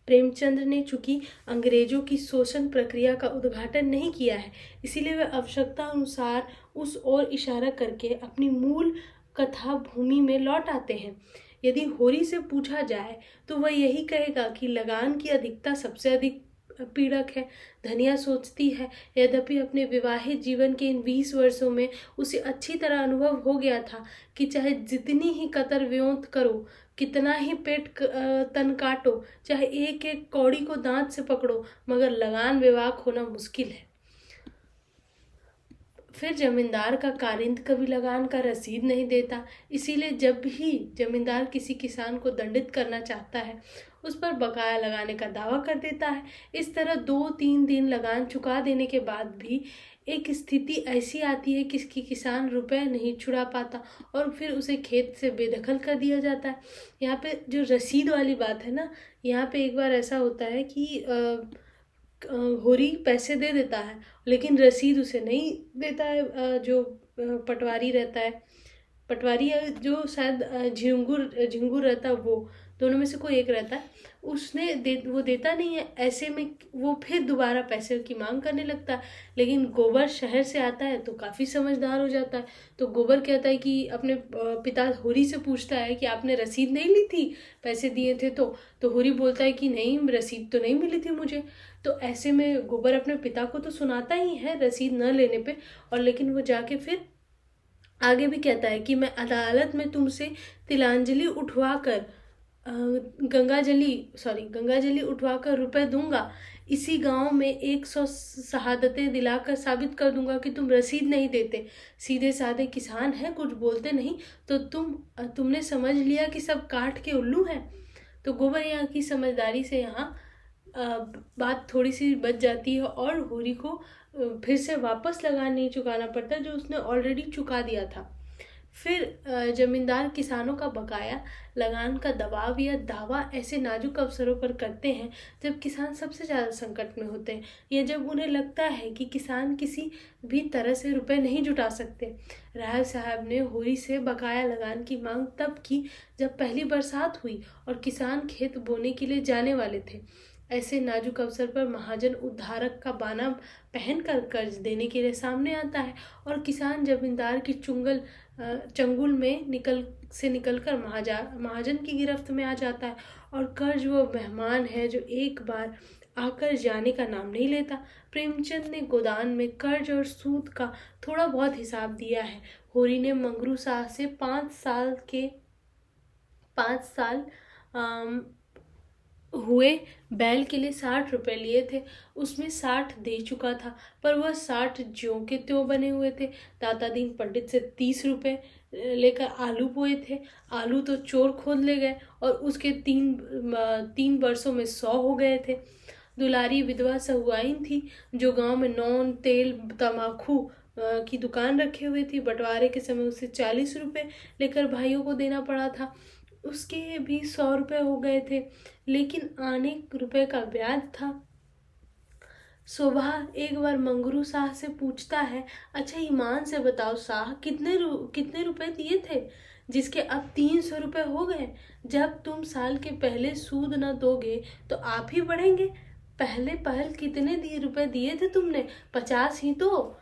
प्रेमचंद ने चूंकि अंग्रेजों की शोषण प्रक्रिया का उद्घाटन नहीं किया है, इसीलिए वे आवश्यकता अनुसार उस ओर इशारा करके अपनी मूल कथा भूमि में लौट आते हैं। यदि होरी से पूछा जाए तो वह यही कहेगा कि लगान की अधिकता सबसे अधिक पीड़क है। धनिया सोचती है, यद्यपि अपने विवाहित जीवन के इन 20 वर्षों में उसे अच्छी तरह अनुभव हो गया था कि चाहे जितनी ही कतर व्योंत करो, कितना ही पेट तन काटो, चाहे एक एक कौड़ी को दांत से पकड़ो, मगर लगान विवाक होना मुश्किल है। फिर जमींदार का कारिंद कभी लगान का रसीद नहीं देता, इसीलिए जब भी जमींदार किसी किसान को दंडित करना चाहता है, उस पर बकाया लगाने का दावा कर देता है। इस तरह 2-3 दिन लगान चुका देने के बाद भी एक स्थिति ऐसी आती है कि किसान रुपए नहीं छुड़ा पाता और फिर उसे खेत से बेदखल कर दिया जाता है। यहाँ पे जो रसीद वाली बात है ना, यहाँ पे एक बार ऐसा होता है कि होरी पैसे दे देता है, लेकिन रसीद उसे नहीं देता है। जो पटवारी रहता है, पटवारी है जो शायद झिंगुर रहता है, वो दोनों में से कोई एक रहता है, वो देता नहीं है। ऐसे में वो फिर दोबारा पैसे की मांग करने लगता है। लेकिन गोबर शहर से आता है तो काफ़ी समझदार हो जाता है, तो गोबर कहता है कि अपने पिता होरी से पूछता है कि आपने रसीद नहीं ली थी, पैसे दिए थे तो होरी बोलता है कि नहीं, रसीद तो नहीं मिली थी मुझे। तो ऐसे में गोबर अपने पिता को तो सुनाता ही है रसीद न लेने पे, और लेकिन वो जाके फिर आगे भी कहता है कि मैं अदालत में तुमसे तिलांजलि उठवाकर गंगाजली उठवाकर रुपए दूंगा। इसी गांव में 100 शहादतें दिलाकर साबित कर दूंगा कि तुम रसीद नहीं देते। सीधे साधे किसान हैं, कुछ बोलते नहीं, तो तुमने समझ लिया कि सब काठ के उल्लू हैं। तो गोबर यहाँ की समझदारी से यहाँ बात थोड़ी सी बच जाती है और होरी को फिर से वापस लगान नहीं चुकाना पड़ता जो उसने ऑलरेडी चुका दिया था। फिर जमींदार किसानों का बकाया लगान का दबाव या दावा ऐसे नाजुक अवसरों पर करते हैं जब किसान सबसे ज़्यादा संकट में होते हैं, या जब उन्हें लगता है कि किसान किसी भी तरह से रुपए नहीं जुटा सकते। राय साहब ने होरी से बकाया लगान की मांग तब की जब पहली बरसात हुई और किसान खेत बोने के लिए जाने वाले थे। ऐसे नाजुक अवसर पर महाजन उद्धारक का बाना पहनकर कर्ज देने के लिए सामने आता है और किसान जमींदार की चंगुल में निकलकर महाजन की गिरफ्त में आ जाता है। और कर्ज वो मेहमान है जो एक बार आकर जाने का नाम नहीं लेता। प्रेमचंद ने गोदान में कर्ज और सूद का थोड़ा बहुत हिसाब दिया है। होरी ने मंगरू शाह से 5 साल हुए बैल के लिए 60 रुपए लिए थे, उसमें 60 दे चुका था, पर वह 60 ज्यों के त्यों बने हुए थे। दाता दीन पंडित से 30 रुपए लेकर आलू बोए थे। आलू तो चोर खोद ले गए और उसके 3 वर्षों में 100 हो गए थे। दुलारी विधवा सहुआइन थी जो गांव में नौन तेल तमाकू की दुकान रखे हुए थी। बंटवारे के समय उसे 40 रुपए लेकर भाइयों को देना पड़ा था, उसके भी 100 रुपए हो गए थे, लेकिन आने रुपए का ब्याज था। सुबह एक बार मंगरू शाह से पूछता है, अच्छा ईमान से बताओ शाह, कितने रुपए दिए थे जिसके अब 300 रुपये हो गए। जब तुम साल के पहले सूद न दोगे तो आप ही बढ़ेंगे। पहले पहल कितने रुपए दिए थे तुमने? 50 ही तो।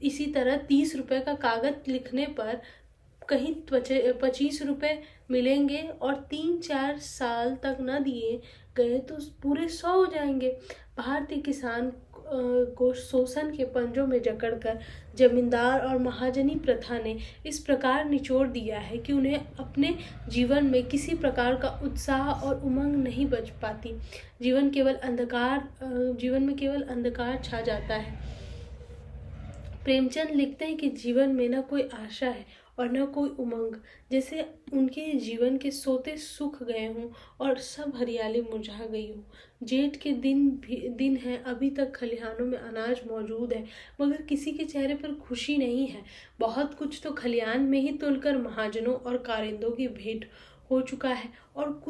इसी तरह 30 रुपए का कागज लिखने पर कहीं 25 रुपए मिलेंगे और 3-4 साल तक न दिए गए तो पूरे 100 हो जाएंगे। भारतीय किसान को शोषण के पंजों में जकड़कर जमींदार और महाजनी प्रथा ने इस प्रकार निचोड़ दिया है कि उन्हें अपने जीवन में किसी प्रकार का उत्साह और उमंग नहीं बच पाती। जीवन में केवल अंधकार छा जाता है। प्रेमचंद लिखते हैं कि जीवन में न कोई आशा है और न कोई उमंग, जैसे उनके जीवन के सोते सूख गए हों और सब हरियाली मुरझा गई हो। जेठ के दिन है, अभी तक खलिहानों में अनाज मौजूद है, मगर किसी के चेहरे पर खुशी नहीं है। बहुत कुछ तो खलिहान में ही तुलकर महाजनों और कारिंदों की भेंट हो चुका है और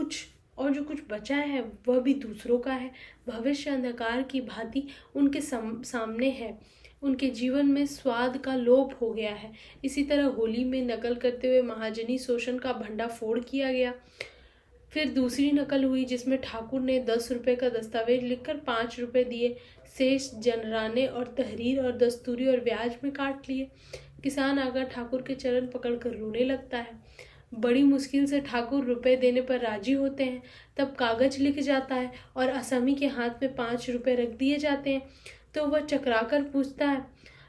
जो कुछ बचा है वह भी दूसरों का है। भविष्य अंधकार की भांति उनके सामने है। उनके जीवन में स्वाद का लोप हो गया है। इसी तरह होली में नकल करते हुए महाजनी शोषण का भंडाफोड़ किया गया। फिर दूसरी नकल हुई जिसमें ठाकुर ने 10 रुपए का दस्तावेज लिखकर 5 रुपए दिए, शेष जनराने और तहरीर और दस्तूरी और ब्याज में काट लिए। किसान आकर ठाकुर के चरण पकड़कर रोने लगता है। बड़ी मुश्किल से ठाकुर रुपए देने पर राजी होते हैं। तब कागज लिख जाता है और असमी के हाथ में 5 रुपए रख दिए जाते हैं। तो वह चकराकर पूछता है,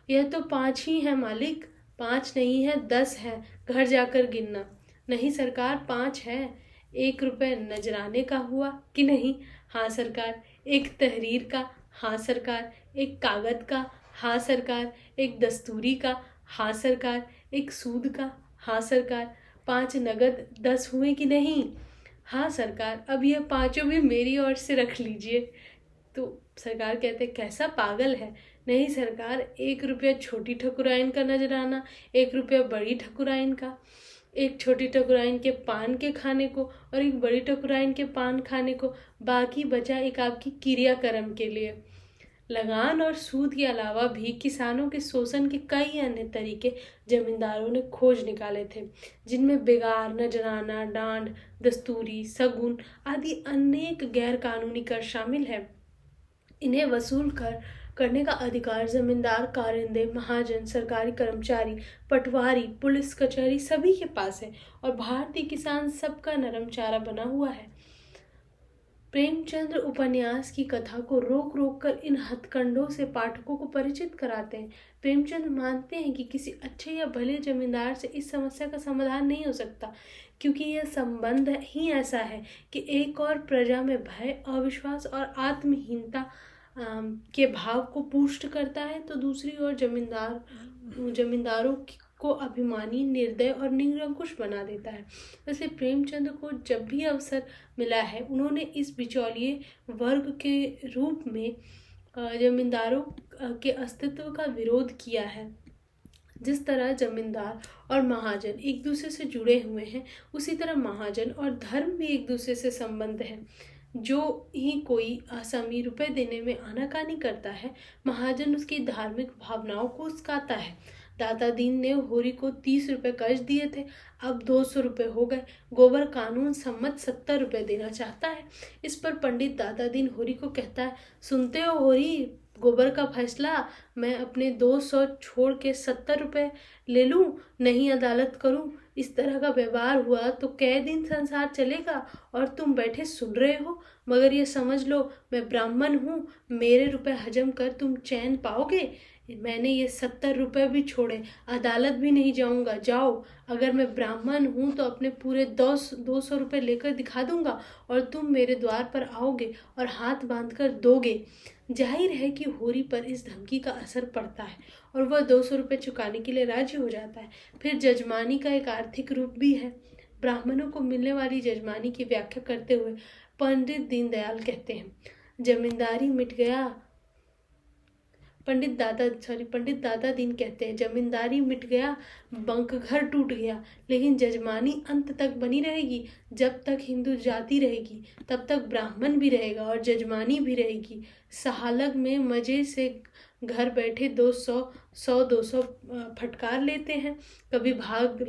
यह तो 5 ही है मालिक। 5 नहीं है, 10 है, घर जाकर गिनना। नहीं सरकार, 5 है। 1 रुपए नजराने का हुआ कि नहीं? हाँ सरकार। 1 तहरीर का? हाँ सरकार। 1 कागज का? हाँ सरकार। 1 दस्तूरी का? हाँ सरकार। 1 सूद का? हाँ सरकार। 5 नगद 10 हुए कि नहीं? हाँ सरकार। अब यह 5 भी मेरी ओर से रख लीजिए। तो सरकार कहते कैसा पागल है? नहीं सरकार, 1 रुपया छोटी ठकुराइन का नजराना, 1 रुपया बड़ी ठकुराइन का। 1 छोटी ठकुराइन के पान के खाने को और 1 बड़ी ठकुराइन के पान खाने को, बाकी बचा 1 आपकी क्रियाकर्म के लिए। लगान और सूद के अलावा भी किसानों के शोषण के कई अन्य तरीके जमींदारों ने खोज निकाले थे, जिनमें बेगार, नजराना, डांड, दस्तूरी, सगुन आदि अनेक गैर कानूनी कर शामिल है। इन्हें वसूल करने का अधिकार जमींदार, कारिंदे, महाजन, सरकारी कर्मचारी, पटवारी, पुलिस कचहरी सभी के पास है और भारतीय किसान सबका नरम चारा बना हुआ है। प्रेमचंद्र उपन्यास की कथा को रोक रोक कर इन हथकंडों से पाठकों को परिचित कराते हैं। प्रेमचंद मानते हैं कि किसी अच्छे या भले जमींदार से इस समस्या का समाधान नहीं हो सकता, क्योंकि यह संबंध ही ऐसा है कि एक और प्रजा में भय, अविश्वास और आत्महीनता के भाव को पुष्ट करता है, तो दूसरी ओर जमींदारों को अभिमानी, निर्दय और निरंकुश बना देता है। वैसे प्रेमचंद को जब भी अवसर मिला है, उन्होंने इस बिचौलिए वर्ग के रूप में जमींदारों के अस्तित्व का विरोध किया है। जिस तरह जमींदार और महाजन एक दूसरे से जुड़े हुए हैं, उसी तरह महाजन और धर्म भी एक दूसरे से संबंध है। जो ही कोई असमी रुपए देने में आनाकानी करता है, महाजन उसकी धार्मिक भावनाओं को उस्काता है। दाता दीन ने होरी को 30 रुपए कर्ज दिए थे, अब 200 रुपए हो गए। गोबर कानून सम्मत 70 रुपए देना चाहता है। इस पर पंडित दाता दीन होरी को कहता है, सुनते हो होरी, गोबर का फैसला, मैं अपने 200 छोड़ के 70 रुपए ले लूं, नहीं अदालत करूं। इस तरह का व्यवहार हुआ तो कै दिन संसार चलेगा और तुम बैठे सुन रहे हो। मगर ये समझ लो, मैं ब्राह्मण हूँ, मेरे रुपए हजम कर तुम चैन पाओगे। मैंने ये 70 रुपए भी छोड़े, अदालत भी नहीं जाऊंगा। जाओ, अगर मैं ब्राह्मण हूँ तो अपने पूरे 200 रुपए लेकर दिखा दूंगा और तुम मेरे द्वार पर आओगे और हाथ बांध कर दोगे। जाहिर है कि होरी पर इस धमकी का असर पड़ता है और वह 200 रुपये चुकाने के लिए राजी हो जाता है। फिर जजमानी का एक आर्थिक रूप भी है। ब्राह्मणों को मिलने वाली जजमानी की व्याख्या करते हुए पंडित दीनदयाल कहते हैं, जमींदारी मिट गया, पंडित दादा दीन कहते हैं, जमींदारी मिट गया, बंक घर टूट गया, लेकिन जजमानी अंत तक बनी रहेगी। जब तक हिंदू जाति रहेगी तब तक ब्राह्मण भी रहेगा और जजमानी भी रहेगी। सहालग में मजे से घर बैठे 200 फटकार लेते हैं। कभी भाग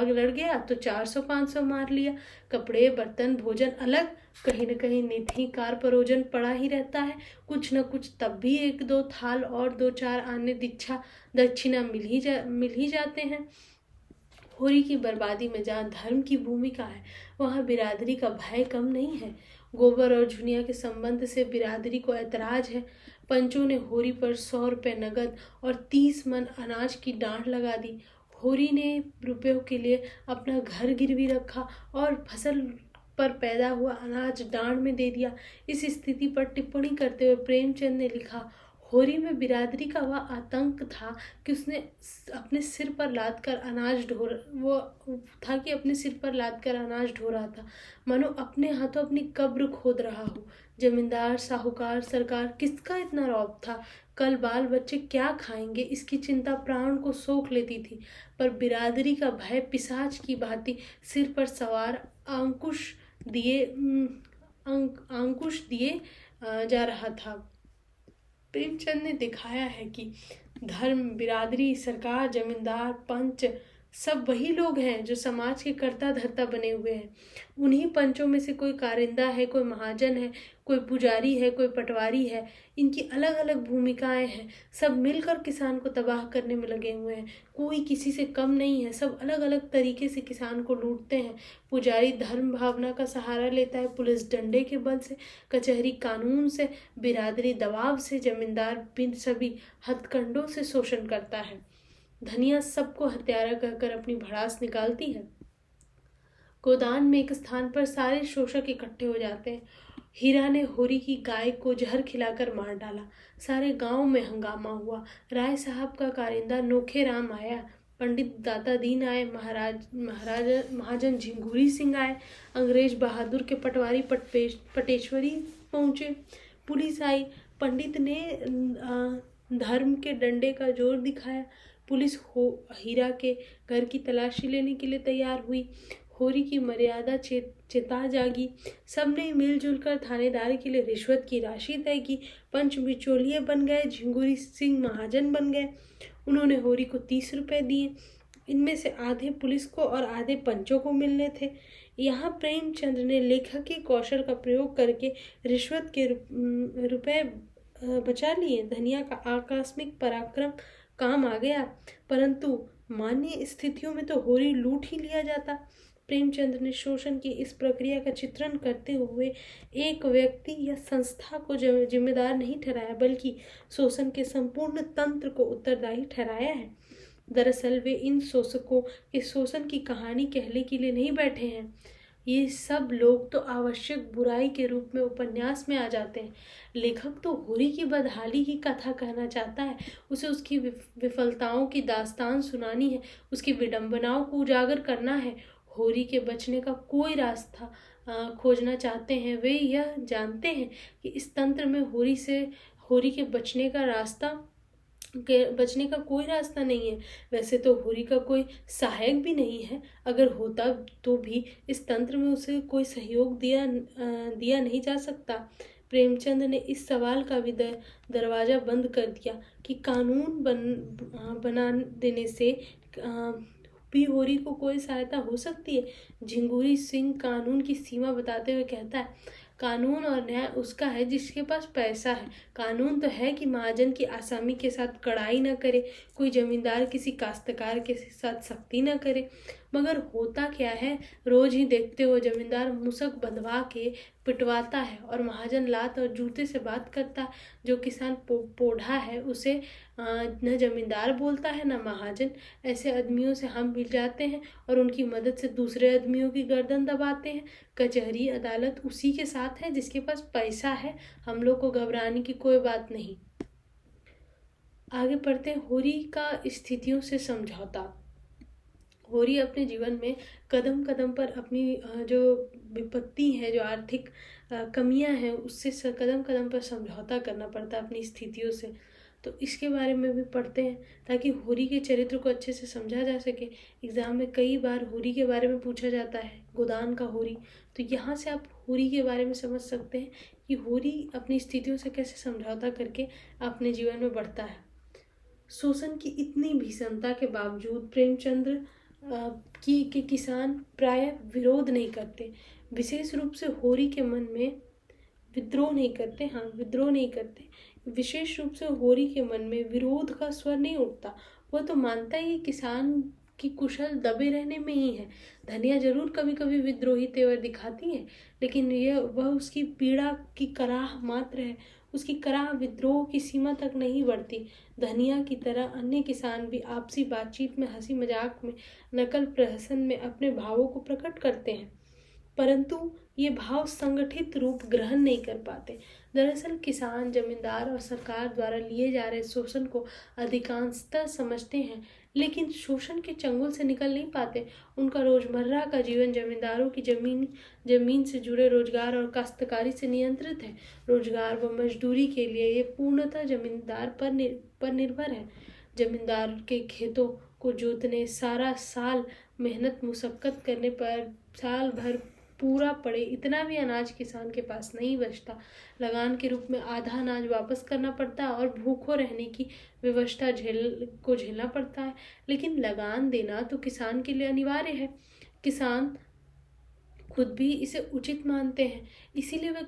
लड़ गया तो 400-500 मार लिया। कपड़े बर्तन भोजन अलग, कहीं न कहीं निधि कार परोजन पड़ा ही रहता है। कुछ न कुछ तब भी 1-2 थाल और 2-4 आने दक्षिणा मिल ही जाते हैं। होरी की बर्बादी में जहाँ धर्म की भूमिका है, वहाँ बिरादरी का भय कम नहीं है। गोबर और झुनिया के संबंध से बिरादरी को ऐतराज है। पंचों ने होरी पर 100 रुपये नगद और 30 मन अनाज की डांट लगा दी। होरी ने रुपयों के लिए अपना घर गिरवी रखा और फसल पर पैदा हुआ अनाज डांड में दे दिया। इस स्थिति पर टिप्पणी करते हुए प्रेमचंद ने लिखा, होरी में बिरादरी का वह आतंक था कि उसने अपने सिर पर लाद कर अनाज ढो रहा था, मानो अपने हाथों अपनी कब्र खोद रहा हो। जमींदार, साहूकार, सरकार, किसका इतना रौब था? कल बाल बच्चे क्या खाएंगे, इसकी चिंता प्राण को सोख लेती थी। पर बिरादरी का भय पिशाच की भांति सिर पर सवार अंकुश दिए जा रहा था। प्रेमचंद ने दिखाया है कि धर्म, बिरादरी, सरकार, जमींदार, पंच सब वही लोग हैं जो समाज के कर्ता धर्ता बने हुए हैं। उन्हीं पंचों में से कोई कारिंदा है, कोई महाजन है, कोई पुजारी है, कोई पटवारी है। इनकी अलग अलग भूमिकाएं हैं। सब मिलकर किसान को तबाह करने में लगे हुए हैं। कोई किसी से कम नहीं है। सब अलग अलग तरीके से किसान को लूटते हैं। पुजारी धर्म भावना का सहारा लेता है, पुलिस डंडे के बल से, कचहरी कानून से, बिरादरी दबाव से, जमींदार बिन सभी हथकंडों से शोषण करता है। धनिया सबको हत्यारा कहकर अपनी भड़ास निकालती है। गोदान में एक स्थान पर सारे शोषक इकट्ठे हो जाते हैं। हीरा ने होरी की गाय को जहर खिलाकर मार डाला। सारे गांव में हंगामा हुआ। राय साहब का कारिंदा नोखे राम आया, पंडित दाता दीन आए, महाजन झिंगुरी सिंह आए, अंग्रेज बहादुर के पटवारी पटेश्वरी पहुंचे, पुलिस आई। पंडित ने धर्म के डंडे का जोर दिखाया। पुलिस हीरा के घर की तलाशी लेने के लिए तैयार हुई। होरी की मर्यादा चेता जागी। सबने मिलजुल कर थानेदार के लिए रिश्वत की राशि तय की। पंच बिचौलिए बन गए। झिंगुरी सिंह महाजन बन गए। उन्होंने होरी को 30 रुपये दिए। इनमें से आधे पुलिस को और आधे पंचों को मिलने थे। यहाँ प्रेमचंद ने लेखक के कौशल का प्रयोग करके रिश्वत के रुपए बचा लिए। धनिया का आकस्मिक पराक्रम काम आ गया, परंतु मान्य स्थितियों में तो होरी लूट ही लिया जाता। प्रेमचंद ने शोषण की इस प्रक्रिया का चित्रण करते हुए एक व्यक्ति या संस्था को जिम्मेदार नहीं ठहराया, बल्कि शोषण के संपूर्ण तंत्र को उत्तरदायी ठहराया है। दरअसल वे इन शोषकों के शोषण की कहानी कहने के लिए नहीं बैठे हैं। ये सब लोग तो आवश्यक बुराई के रूप में उपन्यास में आ जाते हैं। लेखक तो होरी की बदहाली की कथा कहना चाहता है। उसे उसकी विफलताओं की दास्तान सुनानी है, उसकी विडंबनाओं को उजागर करना है। होरी के बचने का कोई रास्ता खोजना चाहते हैं। वे यह जानते हैं कि इस तंत्र में होरी के बचने का कोई रास्ता नहीं है। वैसे तो होरी का कोई सहायक भी नहीं है। अगर होता तो भी इस तंत्र में उसे कोई सहयोग दिया नहीं जा सकता। प्रेमचंद ने इस सवाल का भी दरवाजा बंद कर दिया कि कानून बना देने से भी होरी को कोई सहायता हो सकती है। झिंगुरी सिंह कानून की सीमा बताते हुए कहता है, कानून और न्याय उसका है जिसके पास पैसा है। कानून तो है कि महाजन की आसामी के साथ कड़ाई न करे, कोई जमींदार किसी काश्तकार के साथ सख्ती न करे। मगर होता क्या है, रोज ही देखते हो जमींदार मुसक बंधवा के पिटवाता है और महाजन लात और जूते से बात करता है। जो किसान पोढ़ा है उसे न जमींदार बोलता है न महाजन। ऐसे आदमियों से हम मिल जाते हैं और उनकी मदद से दूसरे आदमियों की गर्दन दबाते हैं। कचहरी अदालत उसी के साथ है जिसके पास पैसा है। हम लोग को घबराने की कोई बात नहीं। आगे पढ़ते हैं। होरी का स्थितियों से समझौता। होरी अपने जीवन में कदम कदम पर अपनी जो विपत्ति है, जो आर्थिक कमियां हैं, उससे कदम कदम पर समझौता करना पड़ता है अपनी स्थितियों से। तो इसके बारे में भी पढ़ते हैं ताकि होरी के चरित्र को अच्छे से समझा जा सके। एग्ज़ाम में कई बार होरी के बारे में पूछा जाता है, गोदान का होरी। तो यहाँ से आप होरी के बारे में समझ सकते हैं कि होरी अपनी स्थितियों से कैसे समझौता करके अपने जीवन में बढ़ता है। शोषण की इतनी भीषणता के बावजूद प्रेमचंद्र के किसान प्रायः विरोध नहीं करते, विशेष रूप से होरी के मन में विद्रोह नहीं करते। विशेष रूप से होरी के मन में विरोध का स्वर नहीं उठता। वह तो मानता ही किसान की कुशल दबे रहने में ही है। धनिया जरूर कभी कभी विद्रोही तेवर दिखाती है, लेकिन वह उसकी पीड़ा की कराह मात्र है। उसकी कराह विद्रोह की सीमा तक नहीं बढ़ती। धनिया की तरह अन्य किसान भी आपसी बातचीत में, हंसी मजाक में, नकल प्रहसन में अपने भावों को प्रकट करते हैं, परंतु ये भाव संगठित रूप ग्रहण नहीं कर पाते। दरअसल किसान, जमींदार और सरकार द्वारा लिए जा रहे शोषण को अधिकांशतः समझते हैं, लेकिन शोषण के चंगुल से निकल नहीं पाते। उनका रोजमर्रा का जीवन जमींदारों की जमीन से जुड़े रोजगार और काश्तकारी से नियंत्रित है। रोजगार व मजदूरी के लिए ये पूर्णतः जमींदार पर निर्भर है। जमींदार के खेतों को जोतने, सारा साल मेहनत मुशक्कत करने पर साल भर पूरा पड़े इतना भी अनाज किसान के पास नहीं बचता। लगान के रूप में आधा अनाज वापस करना पड़ता है और भूखों रहने की व्यवस्था झेलना पड़ता है। लेकिन लगान देना तो किसान के लिए अनिवार्य है। किसान खुद भी इसे उचित मानते हैं, इसीलिए वे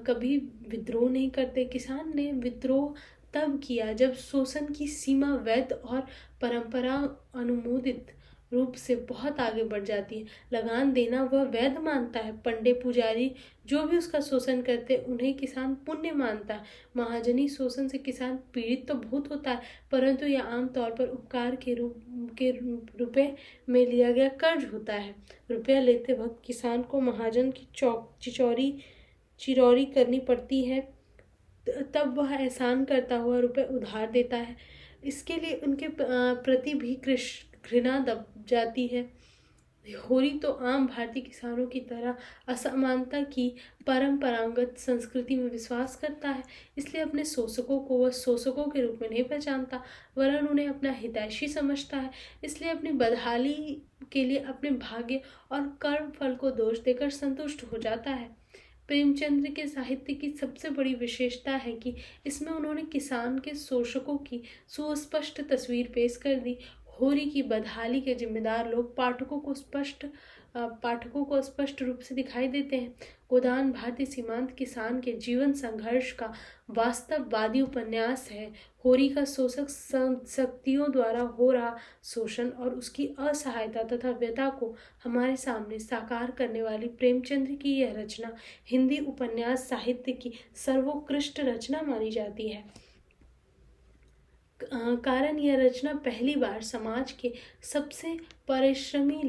कभी विद्रोह नहीं करते। किसान ने विद्रोह तब किया जब शोषण की सीमा वैध और परंपरा अनुमोदित रूप से बहुत आगे बढ़ जाती है। लगान देना वह वैध मानता है। पंडित पुजारी जो भी उसका शोषण करते उन्हें किसान पुण्य मानता है। महाजनी शोषण से किसान पीड़ित तो बहुत होता है, परंतु यह आमतौर पर उपकार के रुपए में लिया गया कर्ज होता है। रुपया लेते वक्त किसान को महाजन की चिरौरी करनी पड़ती है, तब वह एहसान करता हुआ रुपए उधार देता है। इसके लिए उनके प्रति भी घृणा दब जाती है। होरी तो आम भारतीय किसानों की तरह असमानता की परंपरागत संस्कृति में विश्वास करता है, इसलिए अपने शोषकों को वह शोषकों के रूप में नहीं पहचानता, वरन उन्हें अपना हितैषी समझता है। इसलिए अपनी बदहाली के लिए अपने भाग्य और कर्म फल को दोष देकर संतुष्ट हो जाता है। प्रेमचंद्र के साहित्य की सबसे बड़ी विशेषता है कि इसमें उन्होंने किसान के शोषकों की सुस्पष्ट तस्वीर पेश कर दी। होरी की बदहाली के जिम्मेदार लोग पाठकों को स्पष्ट रूप से दिखाई देते हैं। गोदान भारतीय सीमांत किसान के जीवन संघर्ष का वास्तववादी उपन्यास है। होरी का शोषक शक्तियों द्वारा हो रहा शोषण और उसकी असहायता तथा व्यथा को हमारे सामने साकार करने वाली प्रेमचंद्र की यह रचना हिंदी उपन्यास साहित्य की सर्वोत्कृष्ट रचना मानी जाती है। कारण यह रचना पहली बार समाज के सबसे परिश्रमी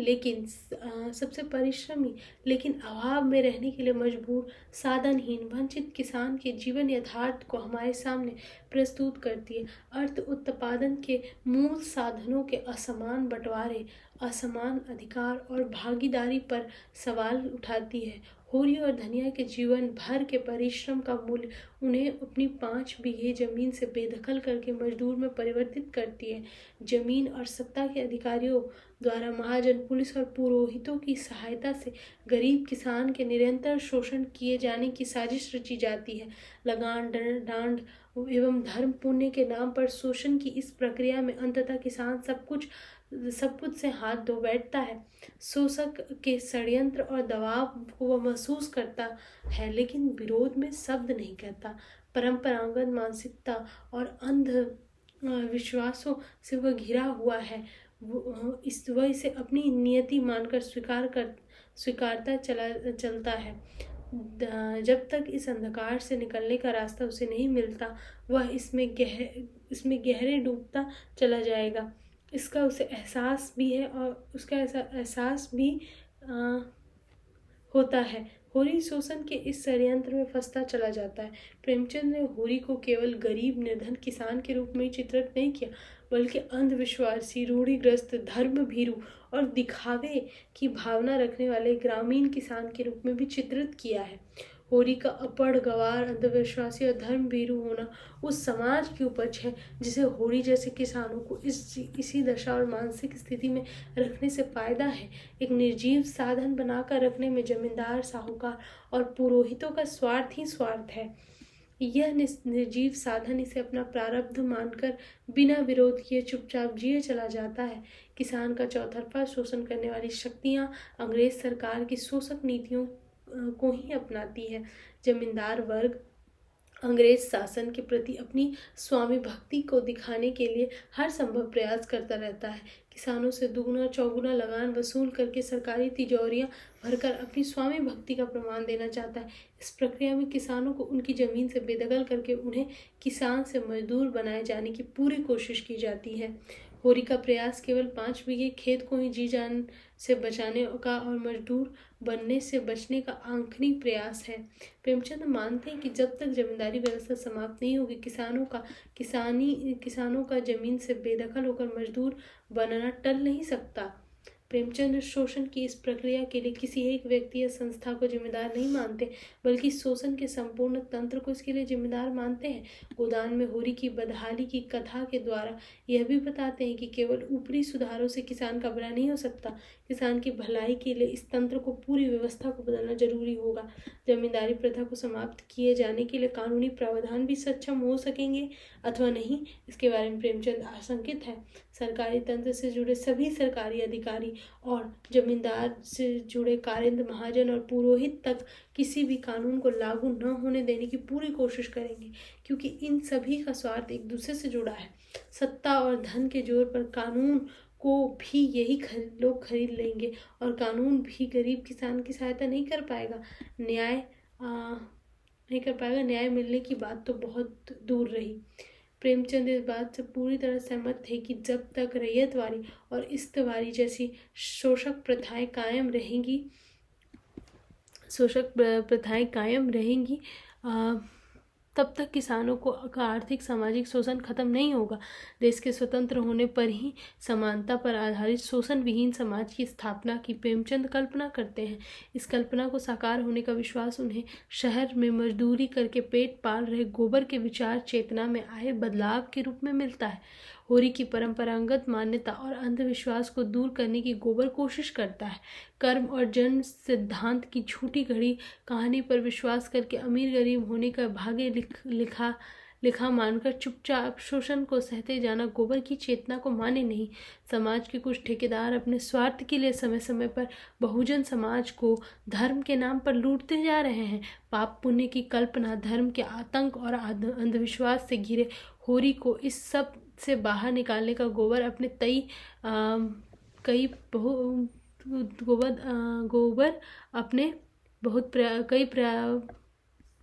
लेकिन अभाव में रहने के लिए मजबूर, साधनहीन, वंचित किसान के जीवन यथार्थ को हमारे सामने प्रस्तुत करती है। अर्थ उत्पादन के मूल साधनों के असमान बंटवारे, असमान अधिकार और भागीदारी पर सवाल उठाती है। होरी और धनिया के जीवन भर के परिश्रम का मूल्य उन्हें अपनी 5 बीघे जमीन से बेदखल करके मजदूर में परिवर्तित करती है। जमीन और सत्ता के अधिकारियों द्वारा महाजन, पुलिस और पुरोहितों की सहायता से गरीब किसान के निरंतर शोषण किए जाने की साजिश रची जाती है। लगान, डांड एवं धर्म पुण्य के नाम पर शोषण की इस प्रक्रिया में अंततः किसान सब कुछ से हाथ धो बैठता है। शोषक के षड्यंत्र और दबाव को वह महसूस करता है, लेकिन विरोध में शब्द नहीं कहता। परंपरागत मानसिकता और अंध विश्वासों से वह घिरा हुआ है। वह इसे अपनी नियति मानकर स्वीकारता चलता है। जब तक इस अंधकार से निकलने का रास्ता उसे नहीं मिलता, वह इसमें गहरे डूबता चला जाएगा। इसका उसे एहसास भी है और उसका ऐसा एहसास भी होता है। होरी शोषण के इस षड्यंत्र में फंसता चला जाता है। प्रेमचंद ने होरी को केवल गरीब निर्धन किसान के रूप में ही चित्रित नहीं किया, बल्कि अंधविश्वासी, रूढ़िग्रस्त, धर्म भीरू और दिखावे की भावना रखने वाले ग्रामीण किसान के रूप में भी चित्रित किया है। होरी का अपढ़, गंवार, अंधविश्वासी और धर्मभीरू होना उस समाज की उपज है जिसे होरी जैसे किसानों को इसी दशा और मानसिक स्थिति में रखने से फायदा है। एक निर्जीव साधन बनाकर रखने में जमींदार, साहूकार और पुरोहितों का स्वार्थ ही स्वार्थ है। यह निर्जीव साधन इसे अपना प्रारब्ध मानकर बिना विरोध किए चुपचाप जिए चला जाता है। किसान का चौतरफा शोषण करने वाली शक्तियां अंग्रेज सरकार की शोषक नीतियों को ही अपनाती है। जमींदार वर्ग अंग्रेज शासन के प्रति अपनी स्वामी भक्ति को दिखाने के लिए हर संभव प्रयास करता रहता है। किसानों से दुगुना चौगुना लगान वसूल करके सरकारी तिजोरियां भरकर अपनी स्वामी भक्ति का प्रमाण देना चाहता है। इस प्रक्रिया में किसानों को उनकी जमीन से बेदखल करके उन्हें किसान से मजदूर बनाए जाने की पूरी कोशिश की जाती है। होरी का प्रयास केवल 5 बीघे खेत को ही जी जान से बचाने का और मजदूर बनने से बचने का आखिरी प्रयास है। प्रेमचंद मानते हैं कि जब तक जमींदारी व्यवस्था समाप्त नहीं होगी किसानों का जमीन से बेदखल होकर मजदूर बनना टल नहीं सकता। प्रेमचंद शोषण की इस प्रक्रिया के लिए किसी एक व्यक्ति या संस्था को जिम्मेदार नहीं मानते, बल्कि शोषण के संपूर्ण तंत्र को इसके लिए जिम्मेदार मानते हैं। गोदान में होरी की बदहाली की कथा के द्वारा यह भी बताते हैं कि केवल ऊपरी सुधारों से किसान का भला नहीं हो सकता। किसान की भलाई के लिए इस तंत्र को, पूरी व्यवस्था को बदलना जरूरी होगा। जमींदारी प्रथा को समाप्त किए जाने के लिए कानूनी प्रावधान भी सक्षम हो सकेंगे अथवा नहीं, इसके बारे में प्रेमचंद आशंकित है। सरकारी तंत्र से जुड़े सभी सरकारी अधिकारी और जमींदार से जुड़े कारिंद, महाजन और पुरोहित तक किसी भी कानून को लागू न होने देने की पूरी कोशिश करेंगे, क्योंकि इन सभी का स्वार्थ एक दूसरे से जुड़ा है। सत्ता और धन के जोर पर कानून को भी यही लोग खरीद लेंगे और कानून भी गरीब किसान की सहायता नहीं कर पाएगा। न्याय मिलने की बात तो बहुत दूर रही। प्रेमचंद इस बात से पूरी तरह सहमत थे कि जब तक रैयतवारी और इस्तवारी जैसी शोषक प्रथाएं कायम रहेंगी तब तक किसानों का आर्थिक सामाजिक शोषण खत्म नहीं होगा। देश के स्वतंत्र होने पर ही समानता पर आधारित शोषण विहीन समाज की स्थापना की प्रेमचंद कल्पना करते हैं। इस कल्पना को साकार होने का विश्वास उन्हें शहर में मजदूरी करके पेट पाल रहे गोबर के विचार चेतना में आए बदलाव के रूप में मिलता है। होरी की परंपरागत मान्यता और अंधविश्वास को दूर करने की गोबर कोशिश करता है। कर्म और जन्म सिद्धांत की झूठी घड़ी कहानी पर विश्वास करके अमीर गरीब होने का भाग्य लिखा मानकर चुपचाप शोषण को सहते जाना गोबर की चेतना को माने नहीं। समाज के कुछ ठेकेदार अपने स्वार्थ के लिए समय समय पर बहुजन समाज को धर्म के नाम पर लूटते जा रहे हैं। पाप पुण्य की कल्पना, धर्म के आतंक और अंधविश्वास से घिरे होरी को इस सब से बाहर निकालने का गोबर अपने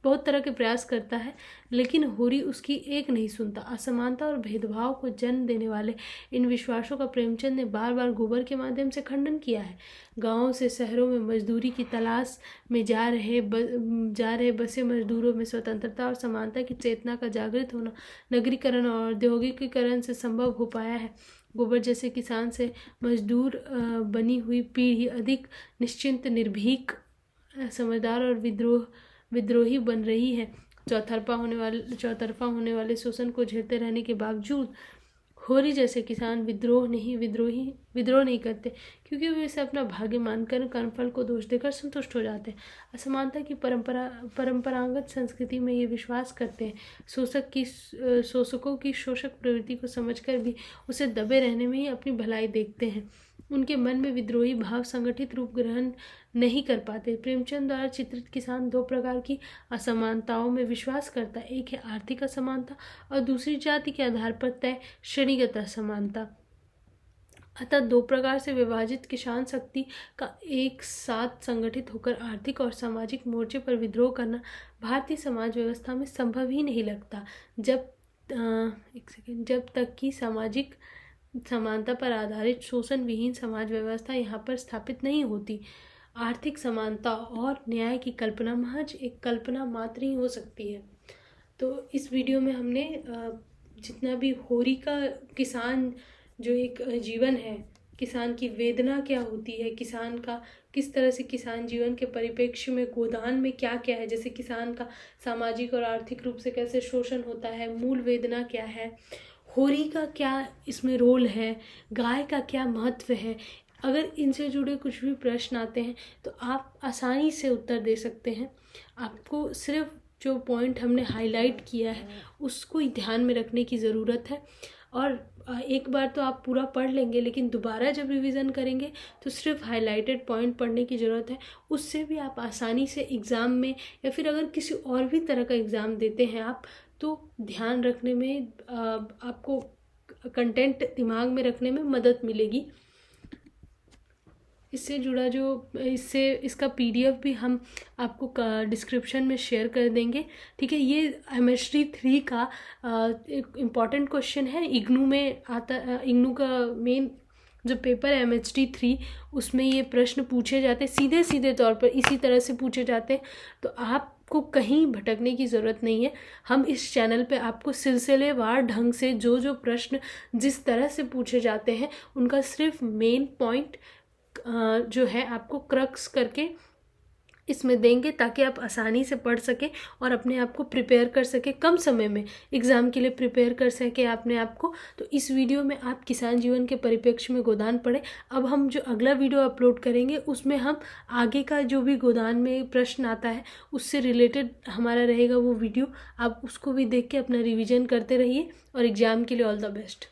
बहुत तरह के प्रयास करता है, लेकिन होरी उसकी एक नहीं सुनता। असमानता और भेदभाव को जन्म देने वाले इन विश्वासों का प्रेमचंद ने बार बार गोबर के माध्यम से खंडन किया है। गांवों से शहरों में मजदूरी की तलाश में जा रहे बसे मजदूरों में स्वतंत्रता और समानता की चेतना का जागृत होना नगरीकरण और औद्योगिकीकरण से संभव हो पाया है। गोबर जैसे किसान से मजदूर बनी हुई पीढ़ी अधिक निश्चिंत, निर्भीक, समझदार और विद्रोही बन रही है। चौतरफा होने वाले शोषण को झेलते रहने के बावजूद होरी जैसे किसान विद्रोह नहीं करते, क्योंकि वे इसे अपना भाग्य मानकर कर्मफल को दोष देकर संतुष्ट हो जाते हैं। असमानता की परंपरागत संस्कृति में ये विश्वास करते हैं। शोषकों की शोषक प्रवृत्ति को समझकर भी उसे दबे रहने में ही अपनी भलाई देखते हैं। उनके मन में विद्रोही भाव संगठित रूप ग्रहण नहीं कर पाते। प्रेमचंद द्वारा चित्रित किसान 2 प्रकार की असमानताओं में विश्वास करता है। एक है आर्थिक असमानता और दूसरी जाति के आधार पर तय श्रेणीगत असमानता। अतः 2 प्रकार से विभाजित किसान शक्ति का एक साथ संगठित होकर आर्थिक और सामाजिक मोर्चे पर विद्रोह करना भारतीय समाज व्यवस्था में संभव ही नहीं लगता, जब तक कि सामाजिक समानता पर आधारित शोषण विहीन समाज व्यवस्था यहाँ पर स्थापित नहीं होती। आर्थिक समानता और न्याय की कल्पना महज एक कल्पना मात्र ही हो सकती है। तो इस वीडियो में हमने जितना भी होरी का किसान जो एक जीवन है किसान की वेदना क्या होती है, किसान का किस तरह से किसान जीवन के परिप्रेक्ष्य में गोदान में क्या क्या है, जैसे किसान का सामाजिक और आर्थिक रूप से कैसे शोषण होता है, मूल वेदना क्या है, होरी का क्या इसमें रोल है, गाय का क्या महत्व है। अगर इनसे जुड़े कुछ भी प्रश्न आते हैं तो आप आसानी से उत्तर दे सकते हैं। आपको सिर्फ जो पॉइंट हमने हाईलाइट किया है उसको ही ध्यान में रखने की ज़रूरत है। और एक बार तो आप पूरा पढ़ लेंगे, लेकिन दोबारा जब रिवीजन करेंगे तो सिर्फ हाईलाइटेड पॉइंट पढ़ने की ज़रूरत है। उससे भी आप आसानी से एग्ज़ाम में या फिर अगर किसी और भी तरह का एग्ज़ाम देते हैं आप, तो ध्यान रखने में आपको कंटेंट दिमाग में रखने में मदद मिलेगी। इससे जुड़ा इसका पीडीएफ भी हम आपको डिस्क्रिप्शन में शेयर कर देंगे, ठीक है। ये MHD 3 का एक इम्पॉर्टेंट क्वेश्चन है, इग्नू में आता। इग्नू का मेन जो पेपर है MHD 3, उसमें ये प्रश्न पूछे जाते हैं, सीधे सीधे तौर पर इसी तरह से पूछे जाते हैं। तो आपको कहीं भटकने की ज़रूरत नहीं है। हम इस चैनल पे आपको सिलसिलेवार ढंग से जो जो प्रश्न जिस तरह से पूछे जाते हैं उनका सिर्फ मेन पॉइंट जो है आपको क्रक्स करके इसमें देंगे, ताकि आप आसानी से पढ़ सकें और अपने आप को प्रिपेयर कर सकें, कम समय में एग्ज़ाम के लिए प्रिपेयर कर सकें अपने आप को। तो इस वीडियो में आप किसान जीवन के परिप्रेक्ष्य में गोदान पढ़ें। अब हम जो अगला वीडियो अपलोड करेंगे उसमें हम आगे का जो भी गोदान में प्रश्न आता है उससे रिलेटेड हमारा रहेगा वो वीडियो। आप उसको भी देख के अपना रिविज़न करते रहिए और एग्ज़ाम के लिए ऑल द बेस्ट।